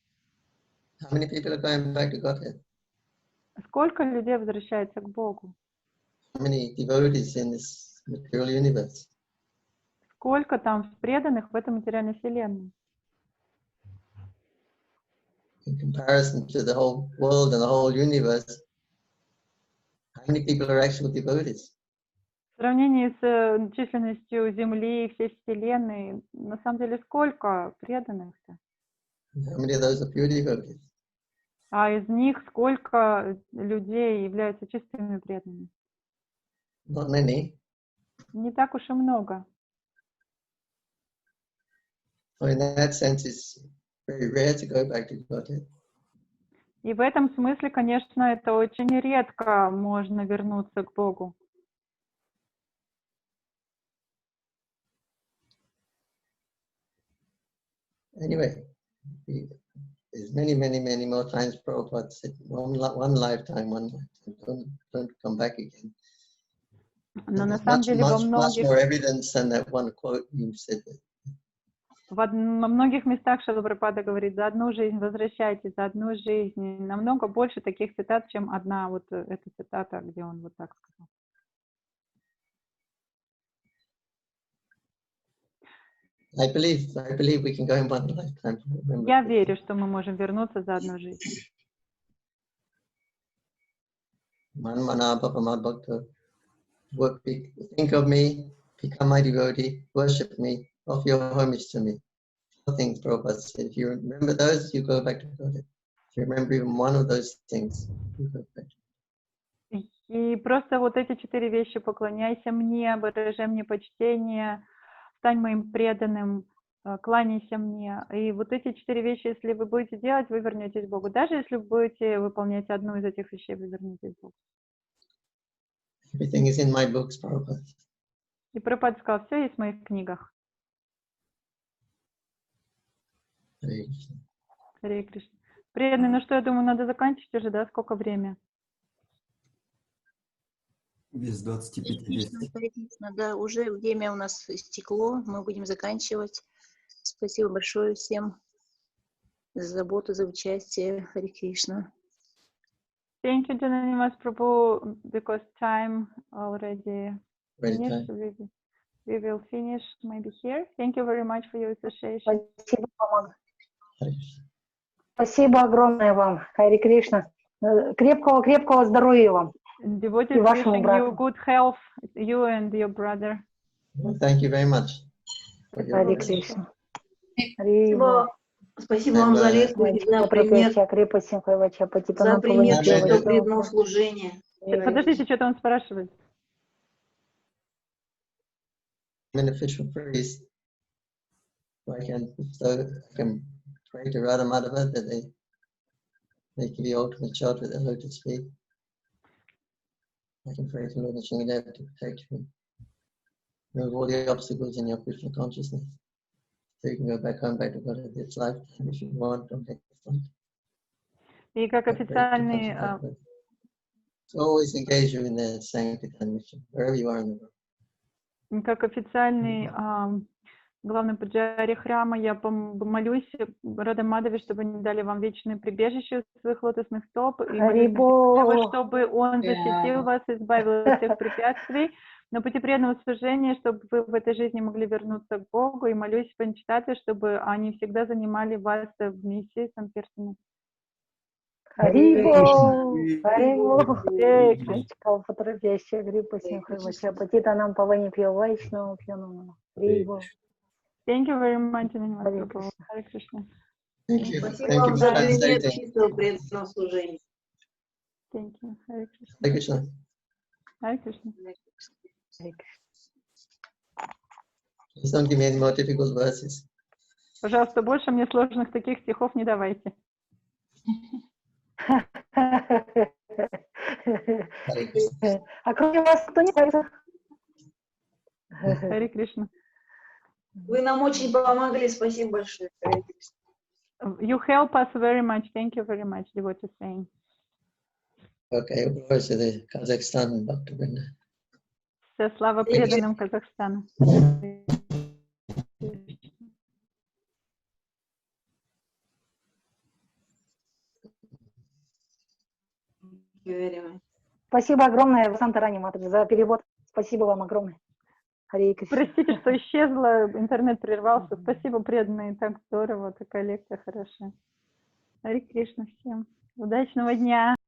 How many people are going back to Godhead? Сколько людей возвращается к Богу? How many devotees in this material universe? Сколько там преданных в этой материальной вселенной? In comparison to the whole world and the whole universe, how many people are actual devotees? В сравнении с численностью Земли и всей Вселенной, на самом деле, сколько преданных-то? How many of those are pure devotees? А из них сколько людей являются чистыми преданными? Not many. Не так уж и много. So in that sense, it's very rare to go back to Godhead. И в этом смысле, конечно, это очень редко можно вернуться к Богу. Anyway, there's many more times Prabhupada said, one lifetime. Don't come back again. Но на There's самом деле much more evidence than that one quote you said. во многих местах Шрила Прабхупада говорит: за одну жизнь возвращайтесь, за одну жизнь. И намного больше таких цитат, чем одна вот эта цитата, где он вот так сказал. I believe we can go in one lifetime. Я верю, что мы можем вернуться за одну жизнь. Think of me, become my devotee, worship me, offer your homage to me. Four things Prabhupada said. If you remember those, you go back to God. If you remember even one of those things, you go back. И просто вот эти 4 вещи: поклоняйся мне, выражай мне почтение, стань моим преданным, кланяйся мне. И вот эти 4 вещи, если вы будете делать, вы вернетесь к Богу. Даже если вы будете выполнять одну из этих вещей, вы вернетесь к Богу. Everything is in my books, Prabhupada. И Прабхупада сказал: все есть в моих книгах. Харе Кришна. Преданный, ну что, я думаю, надо заканчивать уже, да? Сколько время? Без 25-10. Да, уже время у нас истекло, мы будем заканчивать. Спасибо большое всем за заботу, за участие. Харе Кришна. Thank you, Jananivas Prabhu, because time already finished. We will finish maybe here. Thank you very much for your association. Спасибо вам. Спасибо огромное вам, Харе Кришна. Крепкого здоровья вам. Devotees wishing you good health, you and your brother. Well, thank you very much. Харе Кришна. Спасибо вам за лекцию, за пример, за пример чувства преданного служения. Подождите, что-то он спрашивает. Beneficial priest. I can pray to Radha Madhava that they give you ultimate shelter with their lotus feet. I can pray to Lord Nrsimhadev to protect you, remove all the obstacles in your Krishna consciousness, so you can go back home, back to God in this lifetime if you want, or next life. И как официальный... So always engage you in the sanctity mission, wherever you are in the world. Как официальный главный пуджари храма, я молюсь Радha Мадхаве, чтобы они дали вам вечное прибежище у своих лотосных стоп, и молюсь чтобы он защитил вас, избавил от всех препятствий, на пути преданного служения, чтобы вы в этой жизни могли вернуться к Богу, и молюсь Панчтатве, чтобы они всегда занимали вас в миссии Санкиртана. Харибо, Харибо, Кришна, потребящая гриппа Симхармача, Патита нам Павани Пья Вайшнава Пьяна. Харибо. Thank you very much, Hare Krishna. Thank you. Спасибо вам за пример чистого преданного служения. Thank you. Hare Hare Krishna. Hare Krishna. Please don't give me any more difficult verses. Пожалуйста, больше мне сложных таких стихов не давайте. А кроме вас кто не нравится? Харе Кришна. Вы нам очень помогли, спасибо большое. You help us very much. Thank you very much, devotee saying. Okay, over to the Kazakhstan, Dr. Brinda. Вся слава преданным Казахстану. Спасибо огромное, Васанта Рани Матаджи, за перевод. Спасибо вам огромное. Простите, что исчезла, интернет прервался. Спасибо, преданные, так здорово, такая лекция хорошая. Харе Кришна всем. Удачного дня.